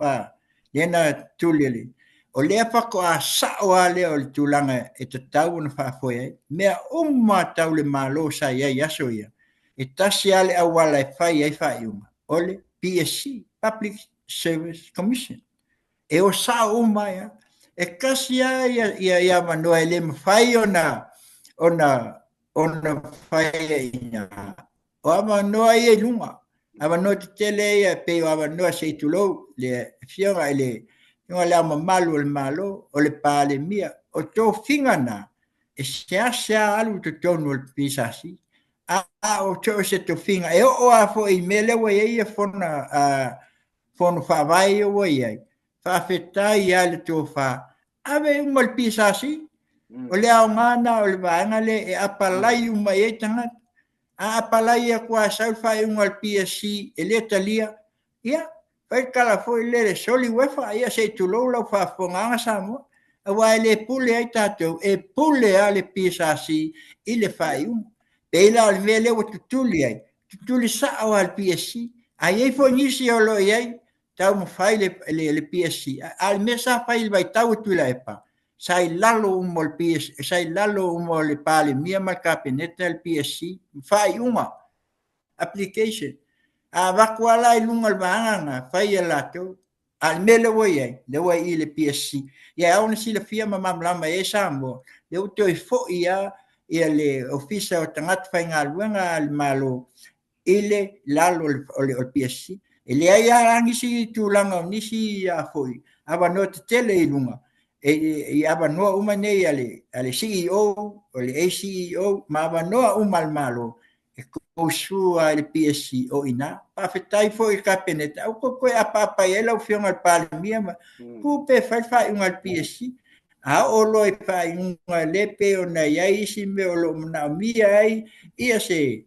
Lena tulili. O lea whako a sao ale o le tūlanga e te tau na whaafoe ai. Mea tau le malo sa ia aso ia. E tasi ale awala e whai ai whaiunga. Ole PSC, Public Service Commission. E o sao ia. E kasi ia manoa ele mwhai ona whai ina. O ama noa ia lunga. Ama noa te tele ia pe o ama noa se itulou le fionga ele nga le ama malu le malo o le pale mia o tō fingana e sea alu te tonu le pisasi. O tō se tō finga e o a fo I mele wa ia fona whawai o wa ia. Whawhetai ia le tō wha. Ave unga le pisasi. O le au ngana o le vaenga le e apalai uma e tangata. A apalai a kua sau whai unga le PSC e le talia. Ia, whai kala foi le soli wefa ia se tulou lau whawhonganga Samoa. A wai le pule ai tātou e pule a le PSC I le whai unga. Peila o le mele o tutuli ai. Tutuli sao al PSC. Ai ei fo nisi o lo iai. Tau mo whai le PSC. Al mesa whai vai tau tuila e pa. Sai lalo umol PSC, sai lalo umol pale mia mal kabinete el PSC, fai uma application. A vakuala ilunga banga, fai lato, al mele wai, le wai ile PSC. Ya ona sila fia mama lama e sambo, le uto fo ia le ofisa o tangat fai ngaluanga al malo ile lalo o PSC. Ele ia angisi tulanga nisi a foi. Aba no tele ilunga. E aba noa uma nei ale CEO o le ACEO ma aba noa uma al malo e kousua le PSC o ina pa fetai fo I kabinete au ko apa ela o fionga al palimia ma ku pe fai unga al PSC a o lo e fai unga le pe o na ia isi me o lo na mia ai ia se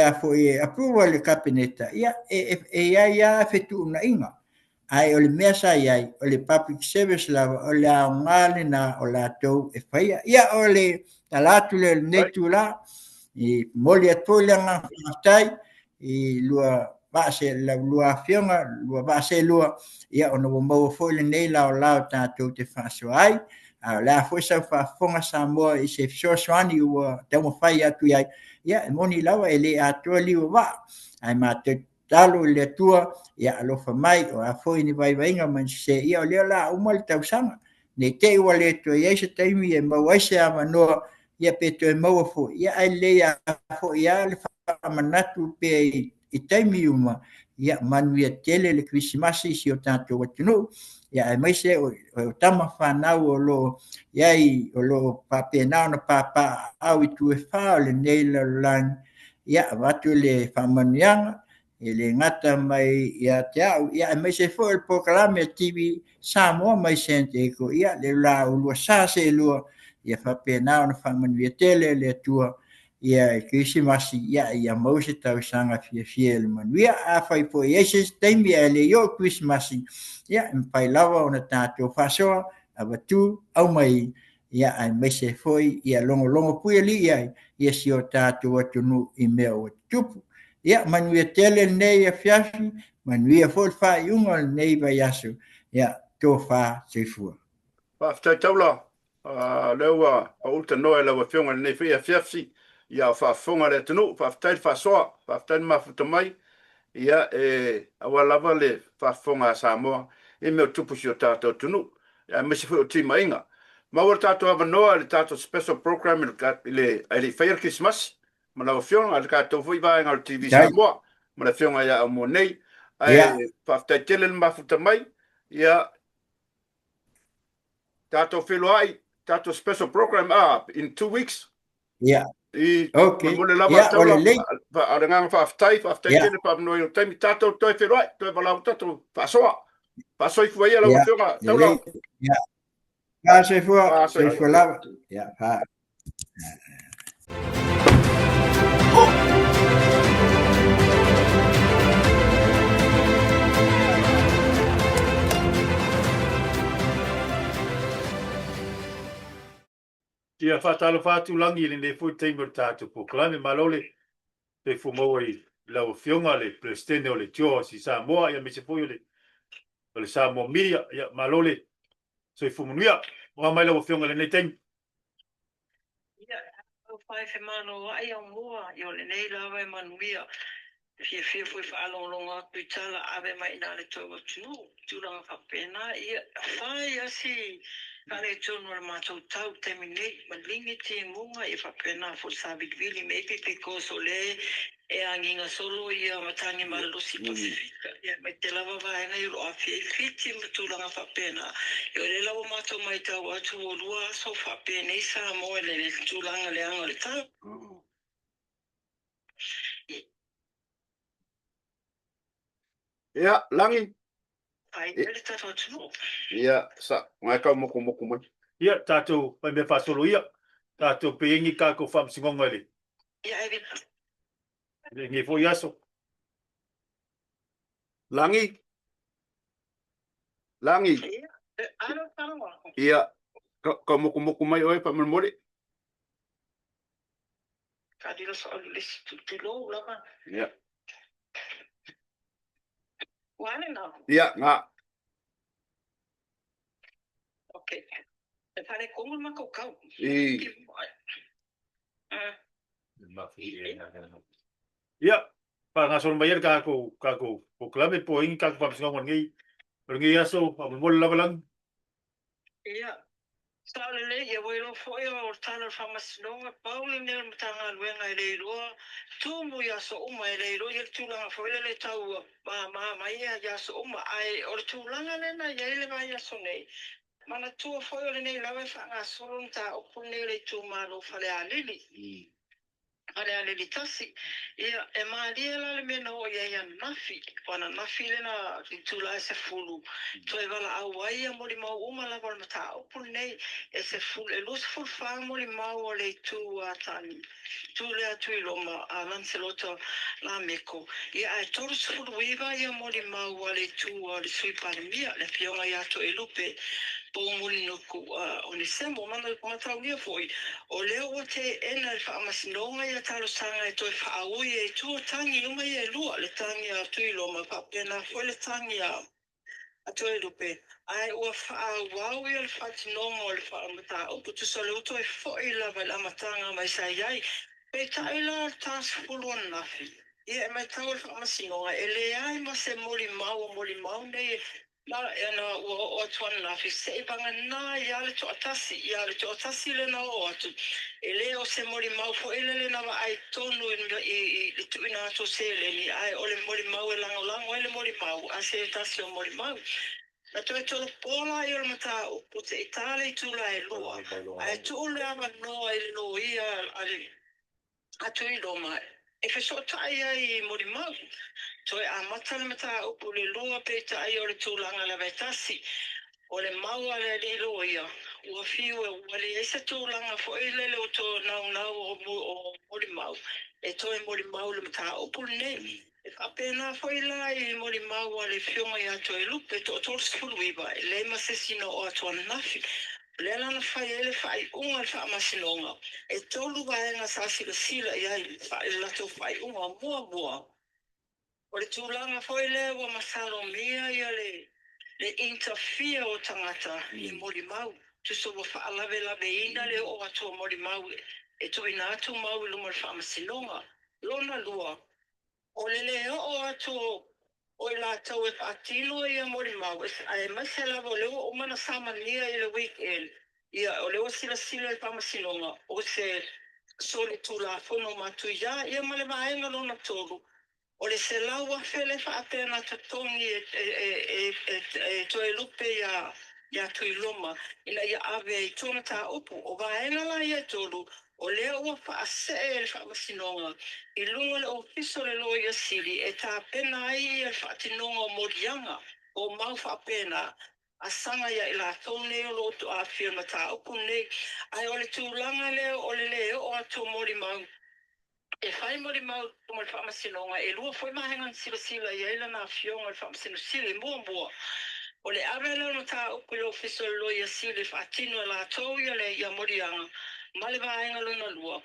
a fo e approva le kabinete ia ia fetu na inga ai o le mea sai ai, o le public service lava, o le aungale na o la tau e whaia. Ia o le talatu le netu la, I moli atoi langa whaatai, I lua vase, lua fionga, lua vase lua, ia o no mau foi le nei lao lao tātou te whaaso ai, a la foi sa whaafonga Samoa I se fisosoani ua tau mawhai atu ai, ia e moni lawa e le atoa liwa wa, ai ma te talo le tua ia alofa mai o a foi ni vai man se ia le la uma le tausanga ne te ua le to ia se taimi e mau aise a manoa ia pe to e mau fo ia ai le ia fo ia le fa manatu pe i taimi uma ia manu ia tele le krismasi si o tato watunu ia ai mai se o tama whanau o lo iai o lo papenao na papa au i tu e whao le neila lang ia watu le whamanianga e le ngata mai ia te au ia ai mai se fo el pokalame TV Samoa mai sente ko ia le la ulua sa se lua ia whapenao na whamania tele le tua ia Krismasi ia mau se tau sanga fia le manuia a whai po ieses taimi e le yo Krismasi ia mpai lawa o na tātou whasoa a watu au mai ia ai mai se foi ia longo pui ali ia si o tātou atunu i mea o tupu ia manuia tele nei a fiafi manuia fo fa iunga nei vai asu ia tō wha se fua. Whaftai taula, leua, a ulta noe leua whionga nei whia fiafsi, ia whafonga le tunu, whaftai whasoa, whaftai mafuta mai, ia awa lava le whafonga a Samoa, e meo tupusi o tātou tunu, ia mesi hui o tima inga. Maua tātou awa noa, le tātou special program, le whaia Christmas, mana o whionga, le kātou hui vaenga o TV Samoa, mana whionga ia o mo nei, ai whaftai tele le mafuta mai, ia Tato Filoai, Tato special program in 2 weeks. Yeah. Okay. Mole lava Yeah, taula. ole lei. Ala ngang whaftai tele pa no taimi tato toi Filoai, toi walau tato whasoa. Whasoi fua ia lau whionga taula. Yeah. Pase fua, se fua lava. Yeah, pa. Tia whatalo whātulangi le ne fui teimur tātu po klame malole te fumau i lau whionga le presidente o le tio si Samoa ia me se fui o le Samoa Miria ia malole so i fumunuia o mai lau whionga le nei teim. Ia, au whai whi mano ai au mua i o le nei lawa e manuia. Fia fui whaalonga tui tala awe mai nā le tau atunu, tūranga whapena, ia whai asi kare tonu ala mātou tau temi nei, malingi te munga i whapena fo Savigvili, maybe because o le e anginga solo ia matangi malusi Pasifika, ia mai te lawa vaenga i roa fia i fiti ma tūranga whapena, i o le lawa mātou mai tau atu o rua so whapena i Samoa le tūranga le anga le tau. Ia, langi. Ai, ele tātou atunu. Ia, sa, ngai kau moku mai. Ia, tātou, mai me whasolo ia, tātou pe ingi kako whamsingonga le. Ia, e vina. Le nge fo yaso. Langi. Langi. Ia, aro tarawa. Ia, kau moku mai oi pa mole. Kadira so alisi tutilo lama. Ia. Wane na. Ia, ngā. Okay. E pare kongo mako kau. Ia, pa ngā soro mai kako po klame po ingi kako whamsingonga ngai. Pero ngai aso, a mole lava lang. Ia. Saule le ia wairo foi o tala whamasinonga pauli nea matanga luenga i reiroa tumu ia so uma i reiroa ia tūlanga foi le tau mai ia so uma ai o tūlanga lena ia ile mai ia so nei mana tua foi o le nei lawe whanga sorun ta opu nei le tūmaro whale a lili ale alili tasi ia e maalia la le mena o ia nafi wana nafi lena i tūla e se fulu toi wala au ai ia mori mau uma la wala mata opu nei e se fulu e lus fulu wha mori mau o le tū tani tū lea tui loma a Lancelota la meko ia e toru fulu iwa ia mori mau o le tū o le sui parimia le pionga ia to e lupe po muli nuku o ni sembo mana i kumatau nia foi o leo o te ena i whaamasinoga ia talo sanga e toi whaaui e tua tangi uma i e lua le tangi a tui loma papena foi le tangi a toi lupe ai ua whaawau i le whatinonga o le whaamata upu tu sa leo toi foi lava le amatanga mai sa iai pe taila tas fuluan nafi Ia mai tau le whakamasinoga, e le ai ma se moli mau nei, la e na o atuana na fi se ipanga na ia le to atasi le na o atu. E le o se moli mau fo ele le na wa ai tonu i le tuina ato se le ni ai o le moli mau e lango e le moli mau, a se tasi o moli mau. Na toi tolo pola i o le mata upo te itale i tula e loa. Ai tu le ama noa i le lo ia ale atu i loma. E fe so tai ai moli mau. Toi a mata le mata upo le loa pe tai o le tūlanga le vetasi. O le maua le li lo ia. Ua fiu e ua le eisa tūlanga fo i lele o tō nau o moli mau. E toi moli mau le mata upo nei. E whapena fo i la i moli mau a le fionga i ato e lupe to tō skulu iwa. E le masesino o ato nafi. Le lana fai ele fai unga le wha masinonga. E tolu vaenga sa sila i ai fai lato fai unga mua. O le tūlanga foi le wa masalo mea ia le interfere o tangata i moli mau. Tuso wa whaalave ina le o atua moli mau. E to ina atu mau i luma le whamasinonga. Lona lua. O le o atua o i la tau e whaatino i a moli mau. E mai se lava o leo o mana samania i le weekend. Ia o leo sila le whamasinonga. O se soli tūla fono matu ia male vaenga lona tolu. O le se laua fele whaapena ta tongi e toe lupe ia tui loma ina ia ave i tona ta upu o vaenga la ia tolu o lea ua whaase e le whamasinonga i lunga le ofiso le loia sili e ta pena ai e whaatinonga o morianga o mau whaapena a sanga ia i la tone o loto a firma ta upu nei ai o le tūlanga leo o le leo o ato mori mau. E whai mori mau o le whamasinonga, e lua foi mahenga sila i eila na fionga le whamasino sila i mua. O le awela no tā upu le ofiso le loia sila i whaatino e la tau ia le ia morianga, ma le vaenga lona lua,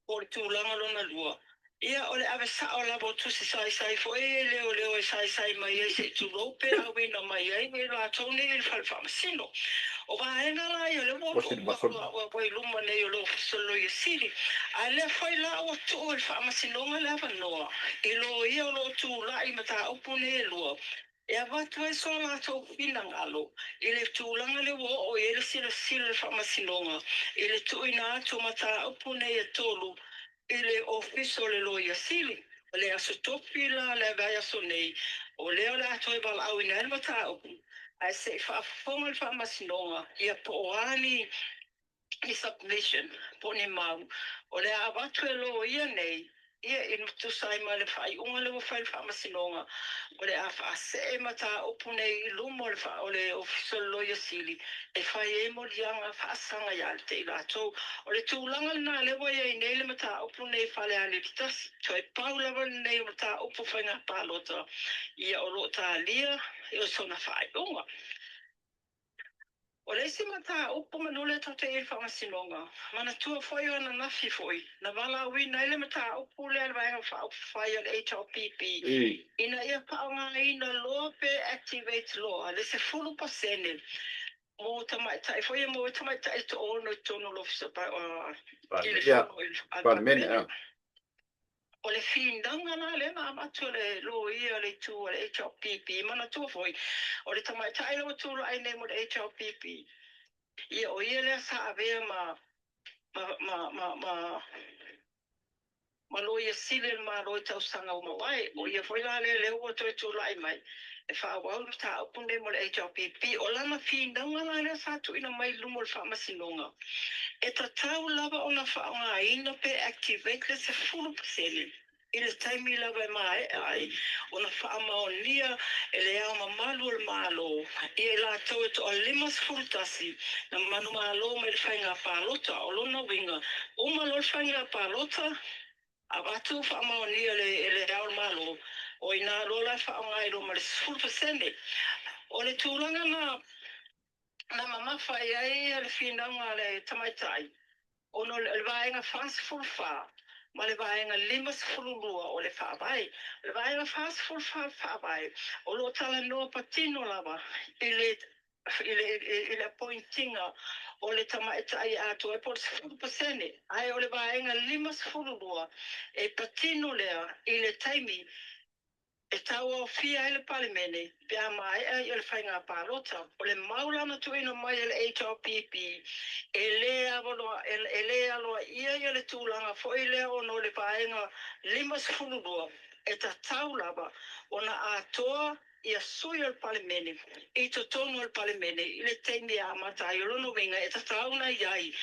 o le tūlanga lona lua. Ia o le awe sao labo tusi sai fo leo e sai mai e se tulope a wina mai e la tau ne i le whamasino. O vaenga la ia le o i luma nei o le ofiso le loia sili. A le fai la o tu o le whamasinonga le awa noa. I lo ia o lo tu la i mata upu ne e lua. E a watu e so la tau pina ngalo. I le tūlanga le wo o e le sila le whamasinonga. I le tu ina atu mata upu ne e tolu. I le ofiso le loia sili. O le aso topi la le vai aso nei. O leo le ato e bala au ina e mata upu. Ai se whaafonga le whamasinonga. Ia po oani i submission po ni mau. O le awatu e lo ia nei, ia i tu sai ma le whai unga le whai whamasinonga. O le a whaase e mata upu nei i lumo o le official lawyer sili. E whai e mo lianga whaasanga ia le te i lato. O le tūlanga na le wai e nei le mata upu nei whale a le pitasi. To e pau lawa nei mata upu whainga pālota. Ia o lo tā lia, i o sona whai unga. O le si mata upo manule to te e whamasinonga. Mana tua foi o na nafi foi. Na wala ui na ele mata upo le alwaenga whai o HRPP. Ina ia paonga ina loa pe activate law. Le se fulu pasene. Mo tamaitai foi mo tamaitai to ono tono lofisa pa Parmena. O le findanga na le na matu le lo ia le tu o le HRPP mana tua foi. O le tamaitai lo tu ai nei mo le HRPP. Ia o ia le sa avea ma lo ia sile ma lo tau sanga o mawai. O ia foi la le o to tu lai mai. E wha wau ta upu nei mo le HRPP. O lana findanga na le sa tu ina mai lumo le whamasinonga. E ta tau lava o na whaonga ina pe activate le se fulu pasele. I le taimi lava e mai ai. O na whaamaonia e le au mamalu o malo. I e la tau e to o limas fultasi. Na manu malo me le whainga pālota o lona winga. O malo le whainga pālota. A watu whaamaonia le au malo. O ina lola whaonga i lo ma le fulpasene. O le tūranga na mamafa i ai le finanga le tamaitai. O no le vaenga fast full fa. Ma le vaenga limas fululua o le whaabai. Le vaenga fast full fa whaabai. O lo tala noa patino lava. I le ile appointinga o le tamaʻitaʻi atua e po le 10% ae o le vaega 5 e patino lea i le taimi e tauaofia ai le palemene pe a maeʻa i o le faiga palota o le maulana tuuina mai e le HRPP e lē aloaʻia ia le tulaga foʻi lea ona o le vaega 5 e tatau lava ona atoa ia sui o le palemene i totonu o le palemene i le taimi a amata ai o lona uiga e tatauna iai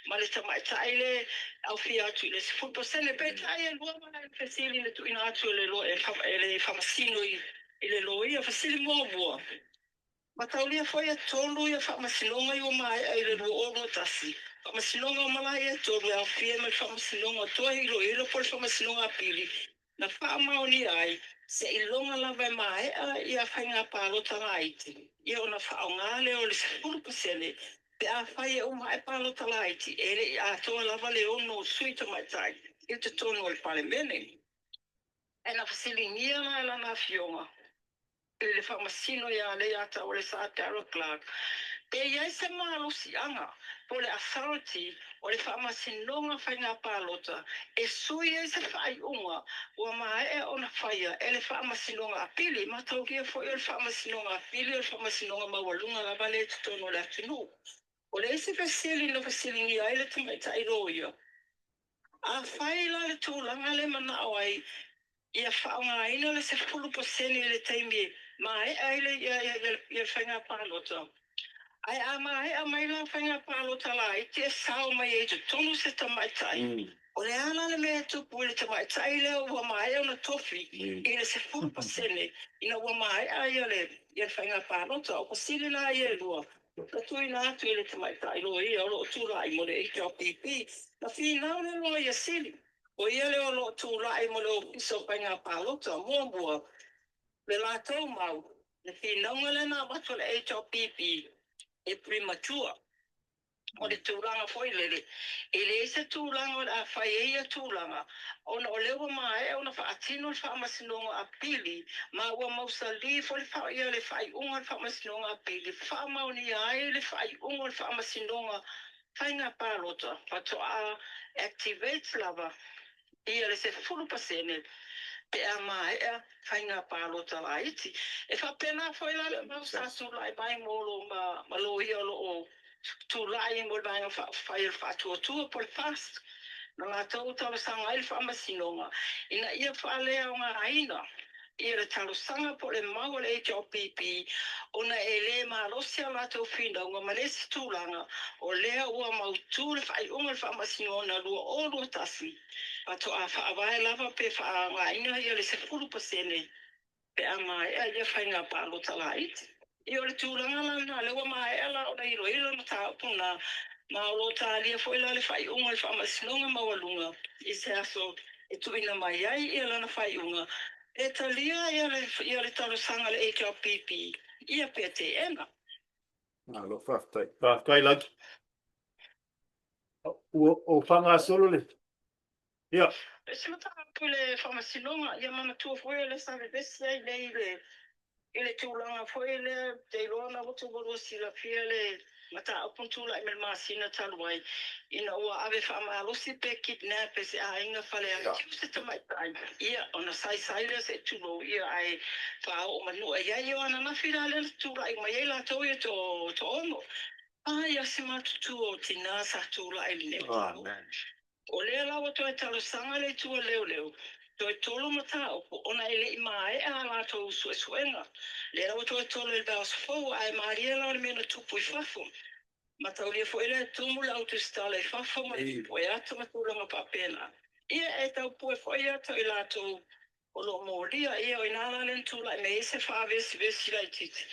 ma le tamaʻitaʻi le aufia atu i le 10% pe taʻi e lua ma le fesili le tuuina atu le faamasino i le loia fesili muamua ma taulia foi e tolu ia faamasinoga i ua maeʻa i le 2 tasi faamasinoga o malai e tolu e aufia ma le faamasinoga toa iloilo po le faamasinoga apili na faamaonia ai se ilonga lava e maeʻa ia faiga palota laiti ia ona faaogā lea o le 10% pe a fai e uma e palota laiti e leʻi atoa lava le ono sui tamaʻitaʻi i te tonu o le palemene e na fasiligia na e lana afioga i le faamasino ia lei ata o le sa Tara Clark pe iai se malosiaga po le authority o le faamasinoga faiga palota e sui ai se faaiʻuga ua maeʻe ona faia e le faamasinoga apili mataulia foʻi o le faamasinoga apili o le faamasinoga maualuga lava le totonu o le atunuu o le isi fesili na fasiligia ai le tamaʻitaʻi loia a fai la le tulaga le manaʻo ai ia faaogāina le 10% i le taimi maeʻa ai le ia faiga palota ai a maeʻa mai la faiga palota laiti e sao mai ai totonu se tamaʻitaʻi o le ala le mea tupu i le tamaʻitaʻi lea ua maeʻa ona tofi i le 10% ina ua maeʻa ia le faiga palota o pasili la ia e lua na tuina atu i le tamaʻitaʻi loa ia o loo tulaʻi mo le HRPP na finau le loa ia sili o ia le o loo tulaʻi mo le ofisa o faiga palota muamua le latou mau le finauga lena amatu o le HRPP e premature o le tulaga foʻi lele e lē se tulaga o le a fai ai ia tulaga ona o le ua maeʻa ona faatino le faamasinoga apili ma ua mausali fo le ia le faaiʻuga le faamasinoga apili faamaonia ai le faaiʻuga o le faamasinoga faiga palota fatoʻa activate lava ia le 10% pe a maeʻa faiga palota laiti e faapena foi la le mausasulaʻi mai mo lo ma lo ia o loo tulaʻi mo le vaega faafafai le faatuatua po le fast na latou talosaga ai le faamasinoga ina ia faalea aogāina ia le talosaga po le mau o le HRPP ona e lē malosi a latou finauga ma lesi tulaga o lea ua mautū le faaiʻuga le faamasinoga na 2 tasi fatoʻa faavae lava pe faaogāina ia le 10% pe a maeʻa ia faiga palota laiti ia o le tulaga lana le ua maeʻa la ona iloilo na taupuna ma o lo talia foʻi la le faaiʻuga le faamasinoga maualuga i se aso e tuuina mai ai ia lana faaiʻuga e talia ia le talosaga le HRPP ia pea teena Alo faafetai. Faafetai lagi. O whangasolo le. Ia. e se matapu le faamasinoga ia mamatua foʻi o le savevesi ai lei i le tulaga foʻi lea te iloa na watuvolu silafia le mataʻupu tulaʻi me le masina talu ai ina ua ave faamalosi pe kidnap e se aiga faleagiu se tamaʻitaʻi ia ona saisai lea se tulou ia ae faao manua iai o ananafi la le tulaʻi mai ai latou ia toono ia se matutu o tinā sa tulaʻi lenei o lea laua toe talosaga le tua leoleo toe tolo mataʻupu ona e leʻi maeʻa a latou suʻesuʻega le laua toe tolo i le vaosofou ae malia la o le mena tupu i fafo mataulia foʻi le tumu le autostala i fafo ma le tupu e ata ma tulaga paapena ia e taupue foʻi ata i latou o loo molia ia o inā la len tulaʻi me ese faavesivesi laititi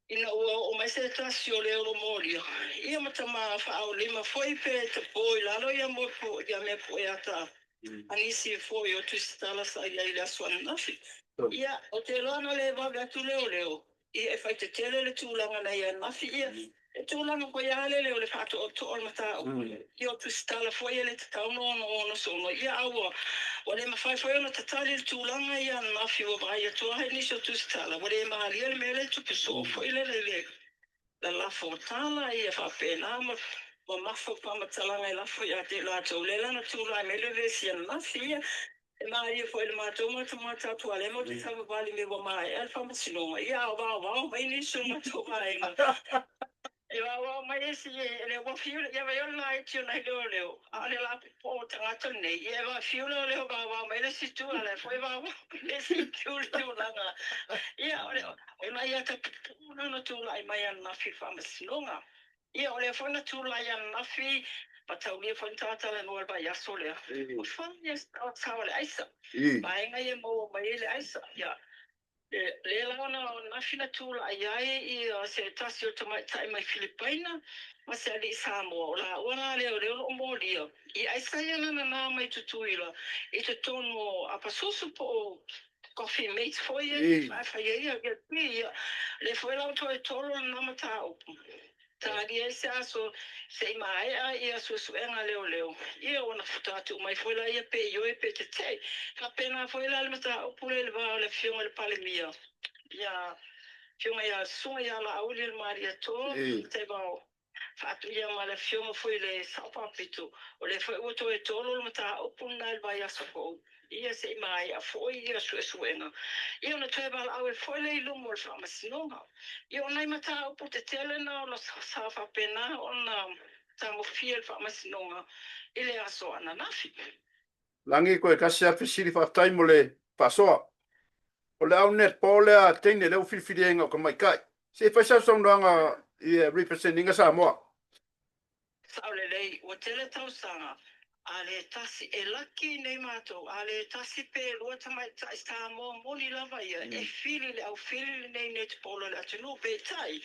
ina ua o mai se tasi o le olo molia ia ma tamā faaolima foʻi pe tapoi lalo ia mo po ia me po e ata anisi foʻi o tusitala sa ia i le aso ananafi ia o te loana le vave atu leoleo ia e faitetele le tulaga na ia nafi ia e tulaga koe ia lele o le faatoʻotoʻo o le mataʻupu ia o tusitala foʻi e le tataunoonoono sono ia aua ua le mafai foʻi ona tatali le tulaga ia nafi ua vaai atu ai nisi o tusitala ua lē malia le mea le tupesoo foʻi lelele la lafo tala ia whapena ma mafo pamatalanga i lafo ia te lātou le lana tūlai me le vesi ana nafi ia e maa ia fo ele mātou mata tuale mo te tawa bali me wa mai e alfa masinonga ia o wao mai ni sunga tō vaenga e wao mai esi e le wafiula ia vai ola e tio nai leo a le la po tangata nei ia wafiula leo wao mai le situ ale foi wao le situ langa ia o na ia ta puna na tūlai mai ana nafi whamasinonga ia o le whana tūlai ana nafi patau lia whantata le noa ba yaso lea o whani o tawa le aisa baenga ia mo mai le aisa ia le laona nafi na tūlai ai i se tasi o tamaitai mai Filipaina ma se ali Samoa o la wana leo o molia i aisa ia na mai tutuila i te tono a pasusu po coffee mates for ye fa ye le foi la to e tolo na mata tagia se aso se mai ia suenga leo ia ona futatu mai foi la ia pe yo e pe te ka pena foi la mata pule le va le fiong le palemia ia fiong ia sunga ia la auli maria to te va fatu ia ma le fiong foi le sapapito o le foi o to e tolo mata opuna le va ia so ia se mai a foi ia suenga ia na teba au e foi le lumo le whamasinonga ia nai mata upu te tele na o la safa pena ona tango fia le whamasinonga ile aso ana nafi langi koe kasi a fisiri whaftai mo le pasoa o le au net po le a teine leo whiwhiri o ka mai kai se whaisa sondoanga i representing a Samoa saule lei o tele tausanga ale tasi e laki nei mato ale tasi pe lua tamai ta mo moni lava ia e fili le au fili nei net polo le atunu pe tai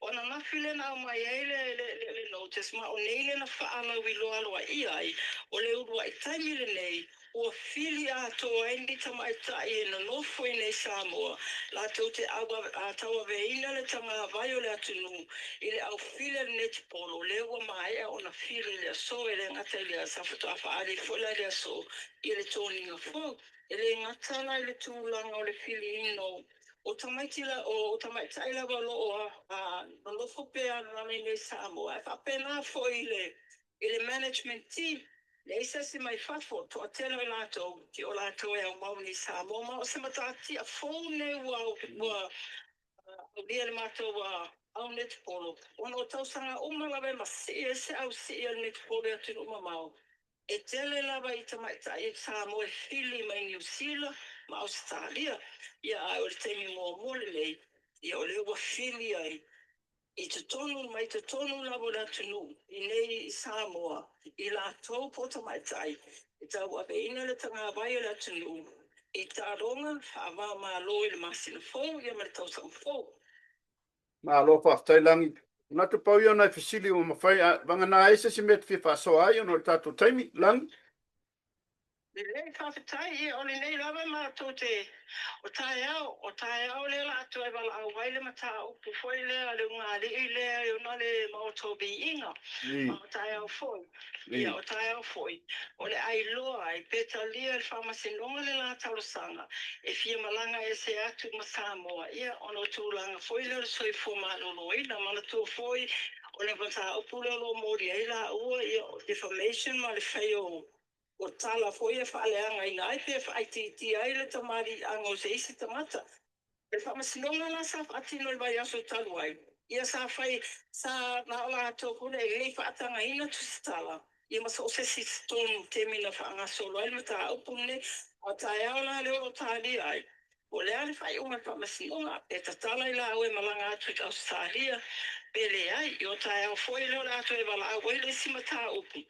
ona na fili na mai le notice ma o nei le na faala wi lo alo ai o le urua i tai mile nei o fili a to endi tamai tai na no foi nei Samoa la to te agua a tawa veina le tanga vai o le atunu ile au fili net polo le wa mai ona fili le so ele ngata le safuto afa ali fola le so ile toni ngafo ele ngata na ile tulanga o le fili ino o tamaitila o tamaitaila ba lo no lo fopea na le Samoa fa pena foi ile management team le isa si mai fafo to atela lato ki o lato e o ni Samoa ma o se matati a fone wa dia le mato wa au net polo ono tausanga umalawe ma se au se net polo atu umamao e tele lava i tamaitai e Samoa fili mai New Zealand ma Australia ia o le temi mo lei ia o le ua fili ai i te tonu mai te tonu lava le atunu i nei Samoa i la tau po tamaitai i tau abeina le tanga vai le atunu i taronga whawa ma lo i le masina fōu ia ma le tausang fōu ma lo whaftai langi na te pau ia nai fisili o mawhai vanga na eisa si met fi whasoa ai ono le tato taimi langi le whawhitai o le nei lava ma tō te o tae au le la atu e wala au waile ma tā upu foi lea le unga li i lea i una le maotobi inga ma o tae au foi ia o tae au foi o le ai loa i peta lia le whamasinonga le la talosanga e fia malanga e se atu ma Samoa ia ono tūlanga foi le soi fo ma lolo ina mana tō foi o le vata upu le lo mori e la ua ia defamation ma le whaio o tala foi e whaaleanga i ngai pe whaititi ai le tamari ango se isi tamata. E whamasinonga na sa whaatino i vai aso talu ai. Ia sa whai sa na ola ato kule e rei whaatanga ina tusi tala. Ia masa o se si tonu te mina whaanga solo ai mata upune a tae aula leo o tali ai. O lea le whai unga whamasinonga e tatala i la aue malanga atu i Australia pe le ai i o tae au foi leo la ato e wala au le si mata upu.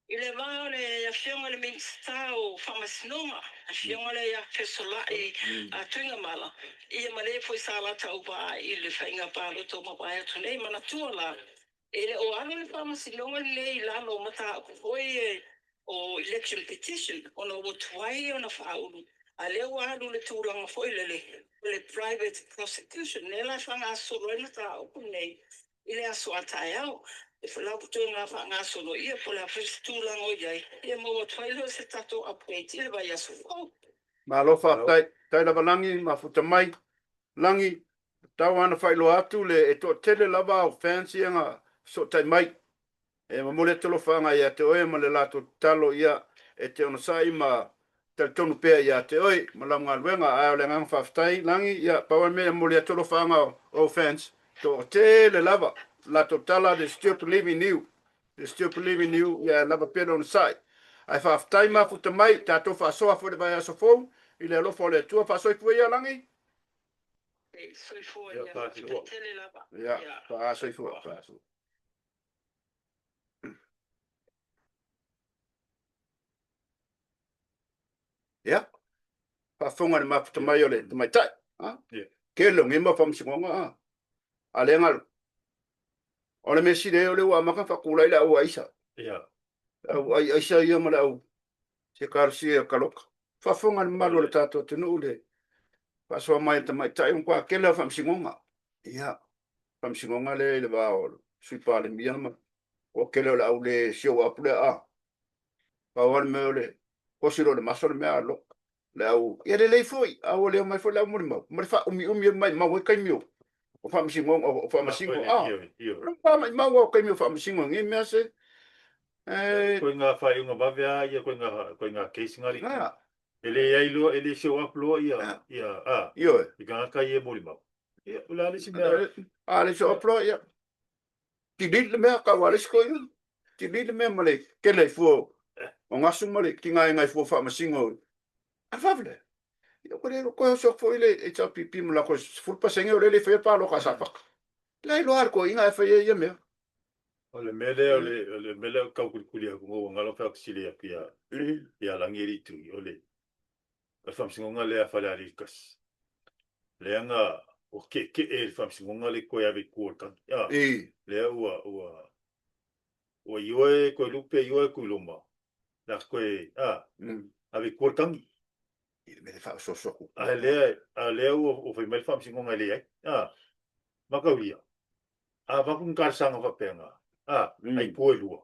I le vao le awhionga le minsta o whamasinonga, awhionga le ia pesolai a tuinga mala. Ia male foi sa la tau ba i le whainga pālo tō mapai atu nei mana tuala. E le o alo le whamasinonga nei lalo mata foi o election petition, ono o tuai o na whaulu. A leo alo le tūranga foi le private prosecution, ne la whanga solo e mata opu nei. I le aso atai au. E whalau kutu ngā whanga solo ia po la whistūlanga o iai. Ia maua twailo se tato update ia vai aso. ma lo whaftai tai lava langi ma futa mai langi tawana whailo atu le e to tele lava o fancy anga so tai mai. E mamole tolo whanga ia te oe ma le lato talo ia e te ono sai ma te tonu pea ia te oe ma lau ngā luenga a o le ngang whaftai langi ia pawa mea mole tolo whanga o fans to tele lava lato tala de still believing you. They still believing you ia lava pera ono sai. Ai whaftai ma futa mai tato whasoa fo le vai aso fou i le alofo le tua whasoi fua ia langi. Soifua ia tele lava. Ia, whaasoi fua, whaasoi. Ia, whafonga ni mafuta mai o le mai tai. Ke longi ma whamsingonga. A le ngalu. O le mesi le o le ua maka whakulai la ua isa. Au aisa ia mala au. Se karsi e kaloka. Whafonga ni malu le tato te nuu le. Whasoa mai ta mai tai unkwa ke le whamsingonga. Ia, whamsingonga le wao. Suipa le miama. O ke le au le sio apule a. Pawan me o le. Kosiro le masole mea lo. Le au. Ia le lei foi. Au le mai foi la muri mau. Mari wha umi mai mau e kaimio. O whamasingonga o whamasingonga. Rapa mai mau o kaimio whamasingonga. Ngi mea se. Koe ngā whai unga wawea, ia koe ngā keisi ngari. Ele ai loa, ele show up loa, ia. I ka ngaka ia mori mau. Ia, ula alisi mea. Ale show up loa, ia. Ti le mea ka walisi koe. Ti le mea male kele fuo. O ngasu male ki ngai fuo whamasingo. A whawle. Ia koe sok fo ile e tau pipi mula koe fulpa senge o lele whea palo ka sapak. Lai loa ko inga e whea ia mea. O le mele o kaukurikuri aku ngō ngalo whea kusile aku ia langiri tui o le. O whamsingonga lea whalearikas. Leanga o ke e whamsingonga le koe ave kuorkan. Lea ua ioe koe lupe ioe koe loma. Nā koe ave kuorkangi. I me le whao sosoku. A lea o whaimai whamsingonga le ai. Makaulia. A wakun karsanga whapenga. Ai poe lua.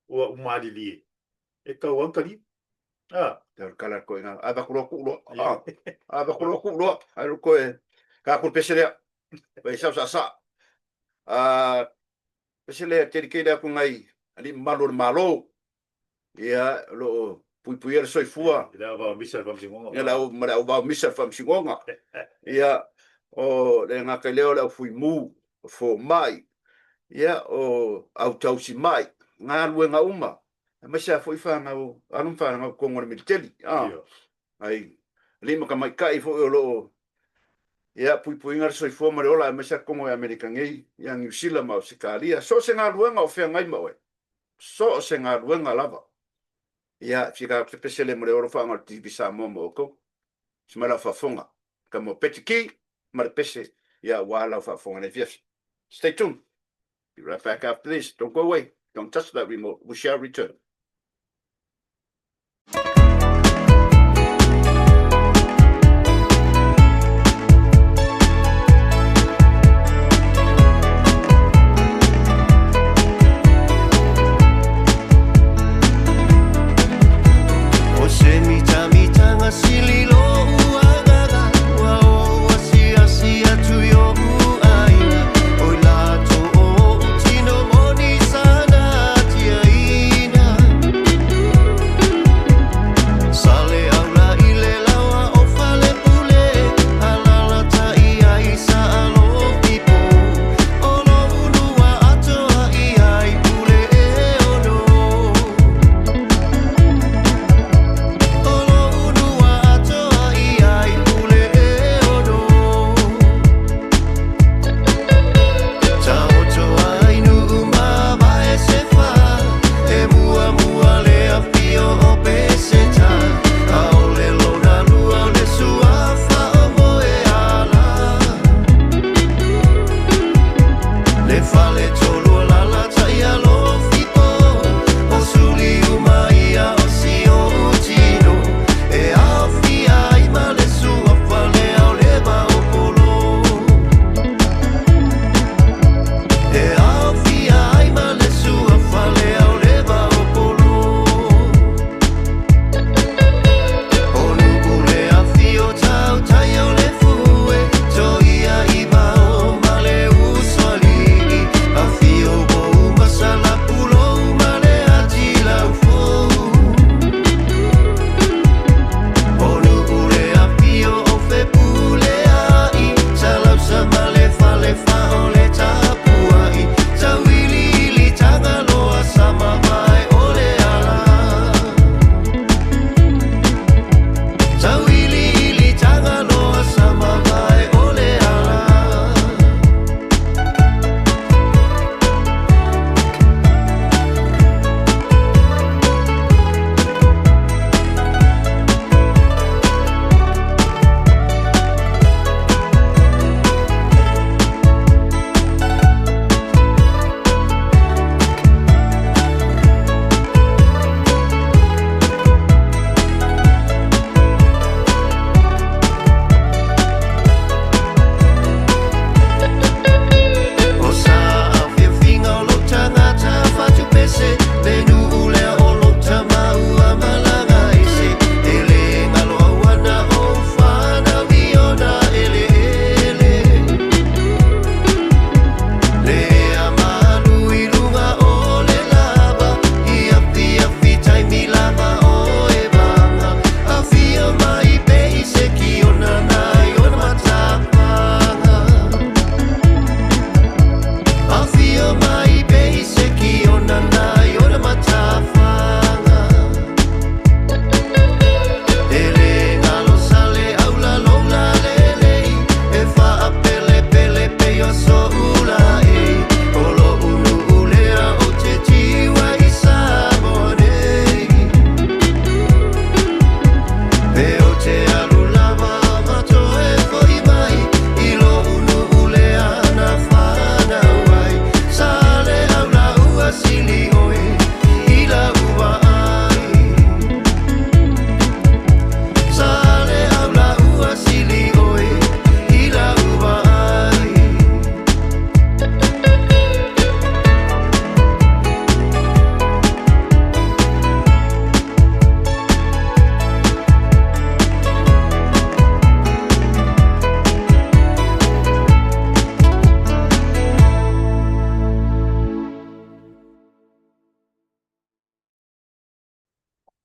Ua umari lie. E kau ankari. Te kala koe ngā. A wakuroku uloa. A wakuroku uloa. Ai koe. Ka kur peselea. Pai sau sa. Peselea te rikei lea ku ngai. Ali malo malo. Ia lo pui era soifua. Ia wa misa whamsingonga. Ia lau wa misa whamsingonga. Ia o le ngaka leo lau fui mu. Fo mai. Ia o au tausi mai. Ngā luenga uma. Mai sa foi whanga o. Anum whanga o kongore militeli. Ai. Lima ka mai kai fo o lo. Ia pui ngara soifua mare ola. Mai sa kongo e Amerika ngei. Ia New Zealand mau sikaria. So se ngā luenga o whea ngai mau e. So se ngā luenga lava. Ia, fika pesele mare oro whanga o TV sa momo oko. Si mara whafonga. Ka mo peti ki, mara pese. Ia, wala whafonga ne fiasi. Stay tuned. Be right back after this. Don't go away. Don't touch that remote. We shall return.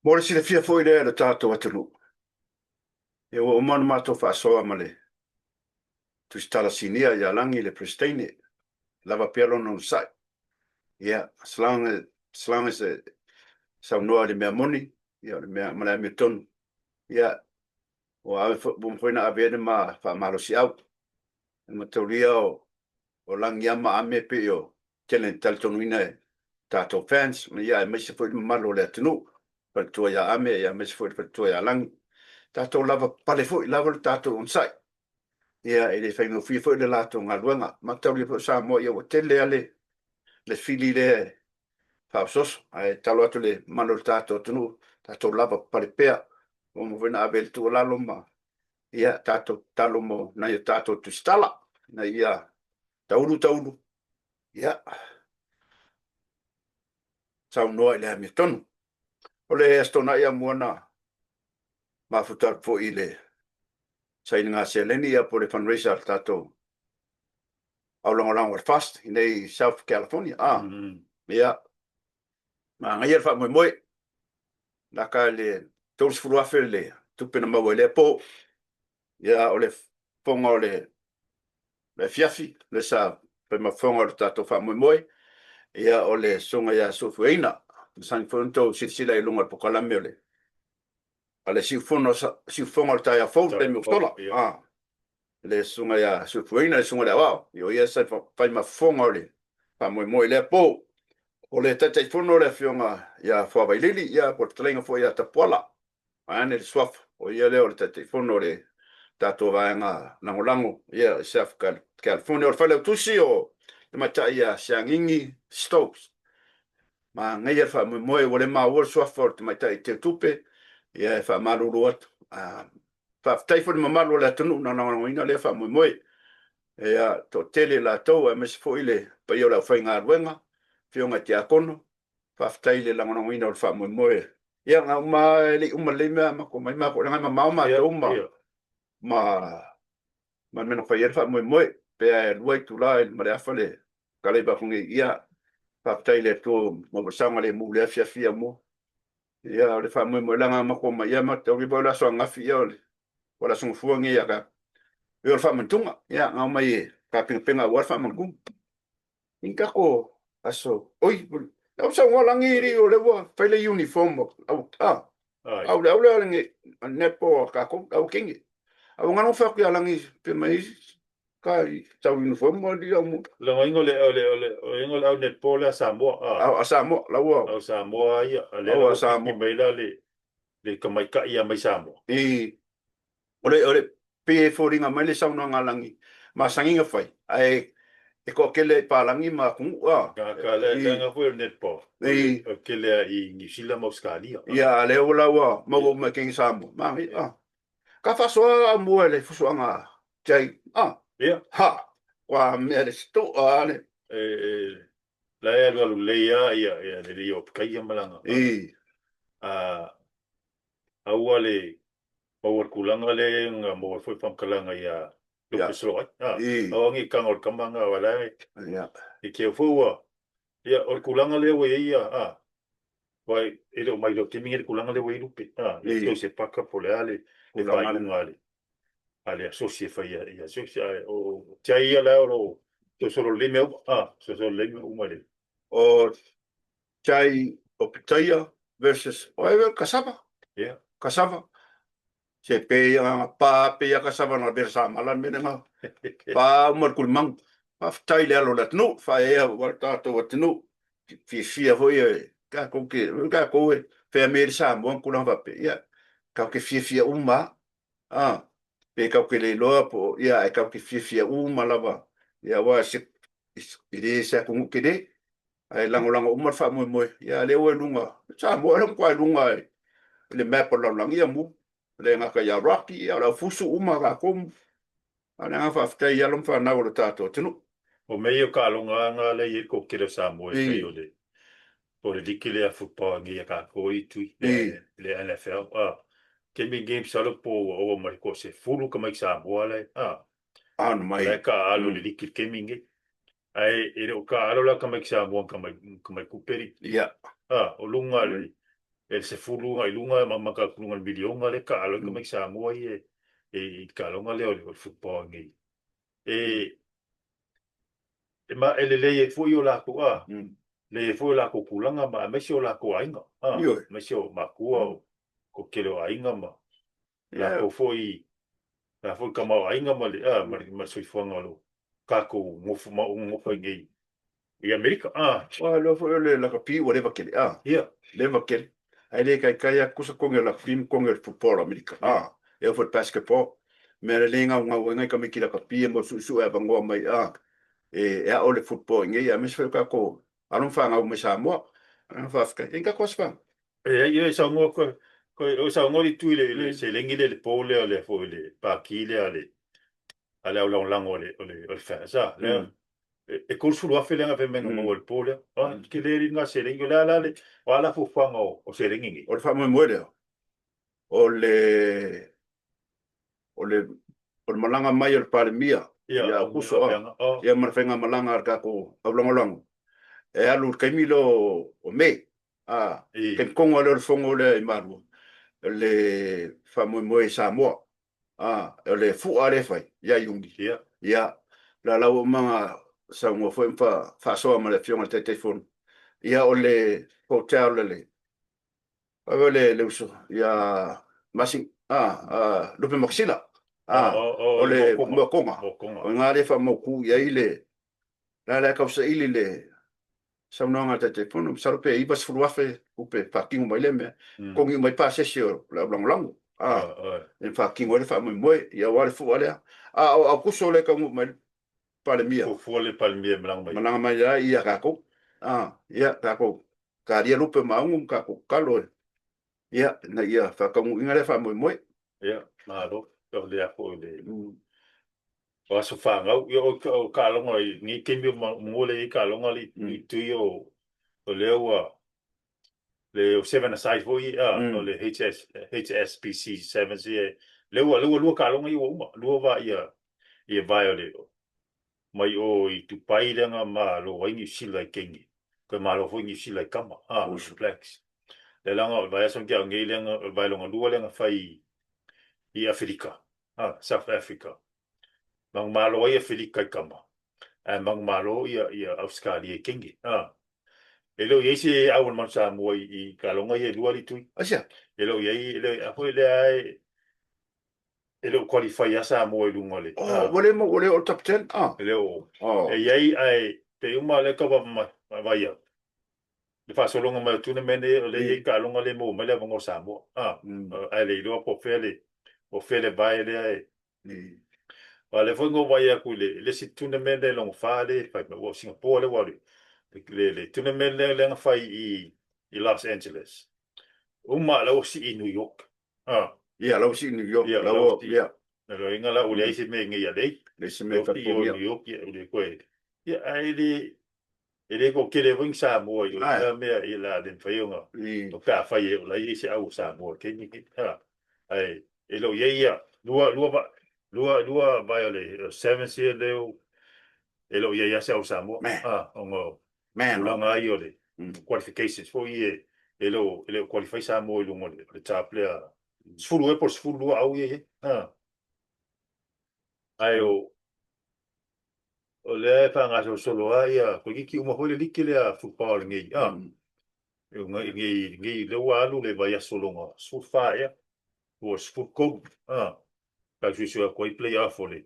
Mo le sile fia foi le tātou atunu. E o manu mātou whaasoa ma le. Tu stala sinia ia langi le pristine. Lava pelo no sai. Ia, slang se sa noa le mea moni. Ia, le mea malai me tonu. Ia, o awe bum koina avene ma wha malo si au. E ma tauria o langi ama ame pe o tele tal tonu ina e tātou fans. Ma ia, e meise foi malo le atunu. Paltua ia ame, ia meise foi paltua ia langi. Tātou lava pale foi, lava le tātou on sai. Ia, e le whaingo fia foi le lātou ngā luenga. Ma tauria po sa mo ia o tele ale le fili le whaososo. Ai talo atu le mano le tātou tunu. Tātou lava pale pea. O mo wena abe le tua lalo ma. Ia, tātou talo mo na ia tātou tu stala. Na ia, taulu. Ia, sau noa i le hami tonu. O le estona ia muana mafutar po i le saini ngā seleni ia po le fundraiser tātou au langolango al fast i nei South California. Ia, ma ngai alfa moe. Naka le tōs furuafe le tupena maua le po. Ia, o le fonga o le fiafi, le sa pe ma fonga o le tātou wha moe. Ia, o le songa ia sofueina. Sang fonto sila i lunga po kalame o le. Ale si fonga o le taia fau le mi ustola. Le sunga ia sofueina le sunga le wao. Io ia sa fai ma fonga o le wha moe le po. O le tatai fono le fionga ia whawailili ia po talenga fo ia tapuala. Aane le swaf. O ia leo le tatai fono le tātou vaenga langolango. Ia South California. O le whale tusi o le matai ia Siangingi Stokes. Ma ngai ia wha moe o le maa ua swaf o le matai te tupe. Ia wha maruru atu. Wha taifo le mamalu le atunu na nangoina le wha moe. Ia to tele la tau e mesi fo ile pa ia la whainga ruenga. Fionga te akono, whaftai le langonongoina o le wha moe. Ia ngā uma le mea mako mai mako, ngai mauma te uma. Ma mena whai wha moe. Pea e luai tu lai, ma le awha le kaleba kungi ia. Whaftai le tō mawasanga le mu le fia mo. Ia le wha moe langa mako mai ia ma te uripa o la soa ngafi ia o le. Wala sunga fuangi ia ka. Ia le wha mantunga, ia ngā mai e. Ka pinga ua wha mangunga. Inka ko. Aso, oi, au sa ngalangi ri o le wa, faile uniform au le alangi nepo kako au kingi. Au ngano fa ku alangi pe mai ka tau uniform mo di au. Le ingo le au nepo le Samoa. Au Samoa, la wa. Au Samoa ia, le Samoa meila le kamaika ia mai Samoa. Ole pe foringa mai le sauna ngalangi. Ma sanginga fai. Ai e ko kele palangi ma kunga. Ka le tanga foi netpo. Kele i New Zealand mo Australia. Ia le ola wa mo ma king Samoa. Ma ka fa so mo le fu so nga. Jai Ia. Ha. Wa me le sto ale. La ia lu leia ia le rio kai malanga. Au ale power kulanga le nga mo foi pam kalanga ia. Lupisroi. Ngi kangor kamanga wala. I ke fua. Ia o kulanga le we ia. Vai ele mai do kimi ele kulanga le we lupi. Ia se paka pole ale. Le vai ngale. Ale asocie fa ia asocie o tia la o to solo le meu. So solo le meu male. O chai o pitaya versus o cassava. Ia. Cassava. Se pe pa pe cassava na versa malan menenga. Pa markul mang. Pa tai le alo latno fa e wa tato watno. Fia foi ka ko e fe amerisa mo kula va pe ia. Ka ke fia uma. Pe ka ke le lo po ia ka ke fia uma lava. Ia wa se ide se ko ke de. Ai langolango uma fa mo ia le o lunga. Sa mo le ko lunga le map lo langia mo. Le nga ka ya rocky ya la fusu uma ka kom ana nga fa fta ya lom fa na o tato tinu o meio ka longa nga le ko kile Samoa e le por le dikile a football ngi ka ko i tu le NFL ke mi game solo po o mai ko se fulu ka mai Samoa le no mai ka alo le dikile ke mi ngi ai e o ka alo la ka mai Samoa ka mai kuperi ya o lunga le se fulu ai lunga maka kulunga video nga le ka alo ka Samoa e ka longa le o football ngi ma le fu yo la ko le fu la ko kulanga ma me sio la ko ainga me sio ma ko kelo ainga ma la ko foi la foi ka ma ainga ma le ma soi fuanga lo ka ko mo fa ngi i Amerika wa lo fo le la ka pi whatever kele le va kele ai le kai kai kusa konge la film konge football Amerika e fo basketball me le linga ngai ka mikila ka pi mo su e bango mai e ole football ngi ya mes ka ko alon fa nga mo Samoa an fa ska inga kosfa e sa ngo ko o sa ngo li tu le se lengi le pole le fo le pa ki le ale o lango le fa sa le e kol su lo fa lenga fe menga mo le pole ke le ringa se lengi la le wala fu fa ngo o se lengi o fa mo le o malanga mai o parmia ya kuso ya marfenga malanga ka ko ablongolong e alu kaimilo o me ken kongo le fongo le maru le famo mo Samoa le fu ale fai ya yungi ya la manga sa mo foi fa so ma le fiona te telefone ya ole hotel le uso ya masing lupe maxila ole mo konga ngale fa mo ku ya ile la causa ile le sa nonga te telefone sa pe i bas fruafe upe parking mai le me kongi mai pa sesio la blanco en fucking ole fa mo ya wale fu wale kuso le ka mo mai palmia fu le palmia malanga mai ya ka ko ya ka ko ka dia lupe maungu ka ko kalo ya na ya fa ka mo ingale fa mo ya malo le ako le o so fa ngau yo ka longa ni kimbi mo le ka longa li tu yo le le 7 aside for o le HSBC 7 le ka longa yo lo va ia violate mai o I tu pai lenga ma lo waingi sila kengi ko ma lo waingi sila kama flex le langa vai son kia ngai lenga vai longa lua lenga fai I Afrika South Africa mang malo I Afrika kama mang malo I Australia kengi elo yesi awon man sa mo I kalonga ye lua li tui asia elo ye apo le ai elo qualify asa mo lunga le wole o top 10 elo ye ai te uma le ka va ya le fa solonga ma tu ne mene le ye ka longa le mo le ngo sa mo ai le do po fele vai le ai le foi ngo vai ku le si tu ne mene long fa le fa mo Singapore le wa le tu ne mene le nga fa I Los Angeles uma la o si I New York ya la si New York ya lo inga la o le si me ngi ya le si me ka New York ya le ko ya ai ele ko kele wing sa mo yo la me I la den fayonga o ka fa ye la ye si au sa mo ke ni ai elo ye ya lua vai le 7 year le elo ye ya sa mo ongo ulanga yo le qualifications for ye elo qualify sa mo lo mo le top player sfuru por sfuru au ye ai o le fa nga solo ai ko ki uma hole likele a football ngi ngi le walu le vai solo nga su fa ya o sfu ko ka ju ko I play off le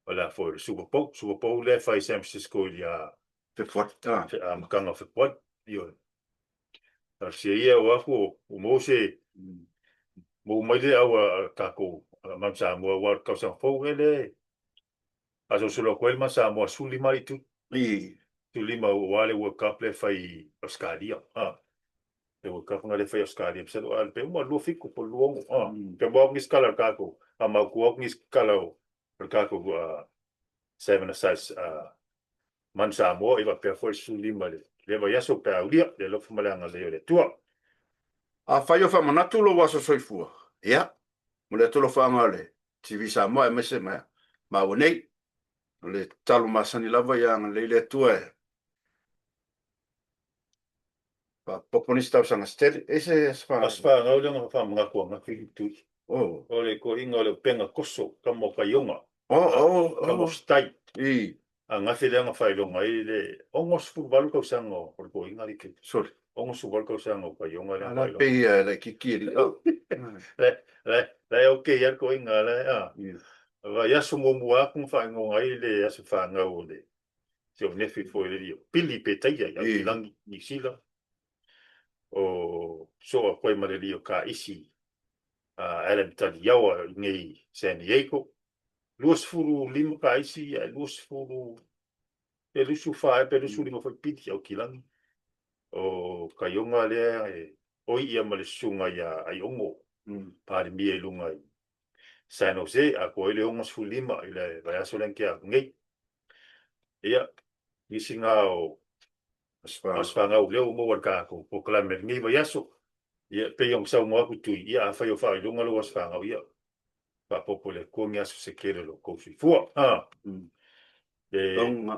wala for Super Bowl le fa San Francisco ya te forta kanga fe pot yo ar se ia o afu o mo se mo mai le au ka ko mam sa mo wa ka sa fo le aso solo ko el masa mo suli mai tu lima wale wo couple fai Australia e wo couple ngale fai Australia se lo al pe mo lo fico por lo pe mo ngis kala ka ko ama ko ngis kala ka ko 7 aside man sa mo iba pe fo suli mai le va ya so pe aulia le lo fumalanga le tua fai o fa manatu lo waso soifua ya mo le tolo fa ngale TV sa mo me se ma wonei le talo masani lava ya le tua Poponista sanga steli. Ese spa. Aspa ngau lenga fa mga ko nga tu. Oh. Ole ko inga le penga koso kamo kayonga. Kamo Oh. stai. I. Nga filenga fa ilonga ile ongos futbol ko sango ko inga like. Sorry. Ongos futbol ko sango kayonga le Ala fa pe la kikiri. Oh. Le okay ya ko inga le va ya sumo mua kung fa ngonga ile ya se fa ngau le. Se o nefi fo ile dio. Pili pe tai ya kilangi ni sila. O so koe mareli o ka isi ele tali yawa ngai San Diego luas furu lima ka isi luas furu pelusu fa pelusu lima foi piti au kilangi o kayonga le o ia male sunga ya ai ongo pare mi e lunga i San Jose a ko ele ongo furu lima ile vai aso len kia ngai ia isinga o asfanga o leo mo warka ko kala me ngai vai aso ia pe yong sa mo ku tu ia fa yo fa lunga lo was fa ia pa popole ko mi aso se kere lo ko si fu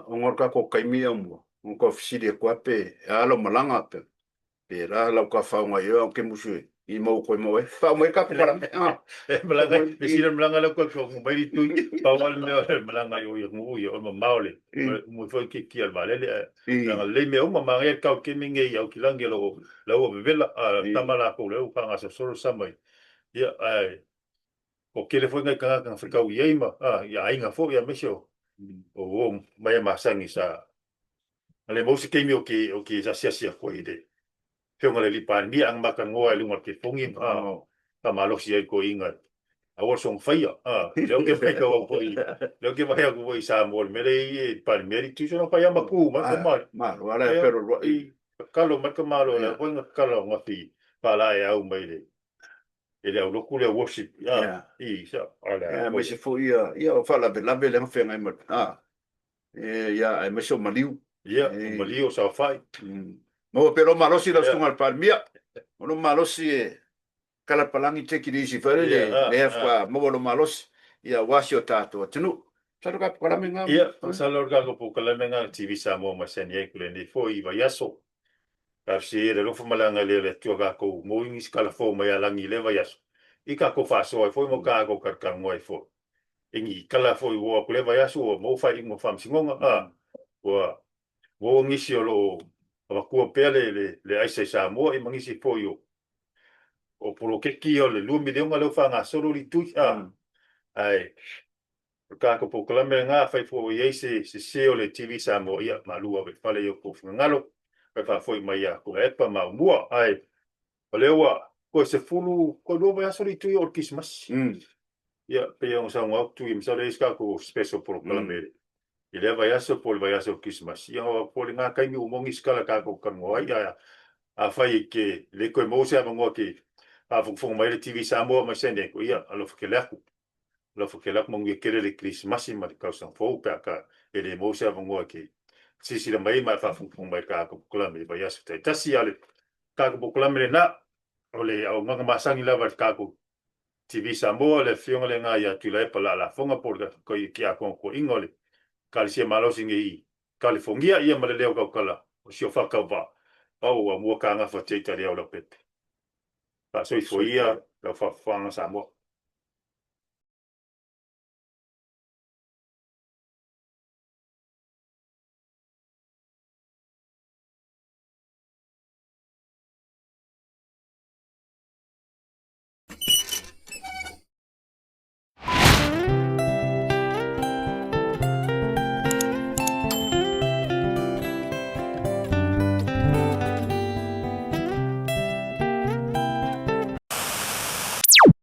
ongor ka ko kaimi mo ko fisiri ko pe alo malanga pe la la ka fa ngo yo ke musu I mo ko mo fa mo ka para malanga fisiri malanga lo ko mo mai tu pa wal me malanga yo yo mo maole mo foi ki al vale le me o ma ngai ka ke minge ya ki langi lo bevela tamala ko le pa nga so samai ia ai o que le foi ngai kanga Afrika u yeima ia inga fo ia mesio o mai masangi sa ale mo se kemi o que sa sia ko ide fe ngale li pan mi ang makan ngoa lunga ke fongi ta malo si ko inga a wo song faia le que vai ko foi le que vai ko foi sa mo me le pan mi tu so pa ya maku ma wala pero i kalo makamalo le ko kalo ngati pala ya u mai le ele au loku le worship I sa ala me se foi ia o fala be la be le fe ngai mo ia me so maliu ia maliu sa fai mo pero malosi la stunga palmia no malosi kala palangi take it easy fare le fa mo lo malosi ia wasio tato tunu sa ka para menga ia sa lorga ko po kala menga TV sa mo ma sen ye kule ni foi va yaso kasi le lo fumalanga le tuaga ko mo ingis kala fo mai alangi le va yaso ika ko fa so foi mo ka ko karka mo fo ingi kala foi wo ko le va yaso mo fa mo fam singonga wo ngisi lo wa ku pele le ai se sa mo I mangisi foi o polo ke ki o le lumi de ngalo fa nga solo li tu ai ka ko po kala menga fa fo ye se o le TV sa mo ia malua be fale yo ko ngalo fa foi mai ya ko e pa ma mua ai o le wa ko se fulu ko do va soli tu o Christmas ia pe on sa ngau tu im sa le ska ko special proclamere ile va ya so pol va ya so Christmas ia po le nga kai mi umongi skala ka ko kan ngoi ia a fai ke le ko mo se ngo ke a fo mai le TV sa mo ma sende ko ia alo ke la lo que la mongi kere le Christmas ma ka sa fo pe ka ele mo se ngo ke si le mai ma fa fo mai ka ko proclamere va ya so ta si ale ka ko proclamere na ole au nga masangi lava kako TV Samoa le fiona le nga ya tu le pala la fonga por ko ki a ko ingole kalisia malo singi California ia male leo ka kala o sio fa ka va au mo ka nga fa te tari au la pete pa so ia la fa Samoa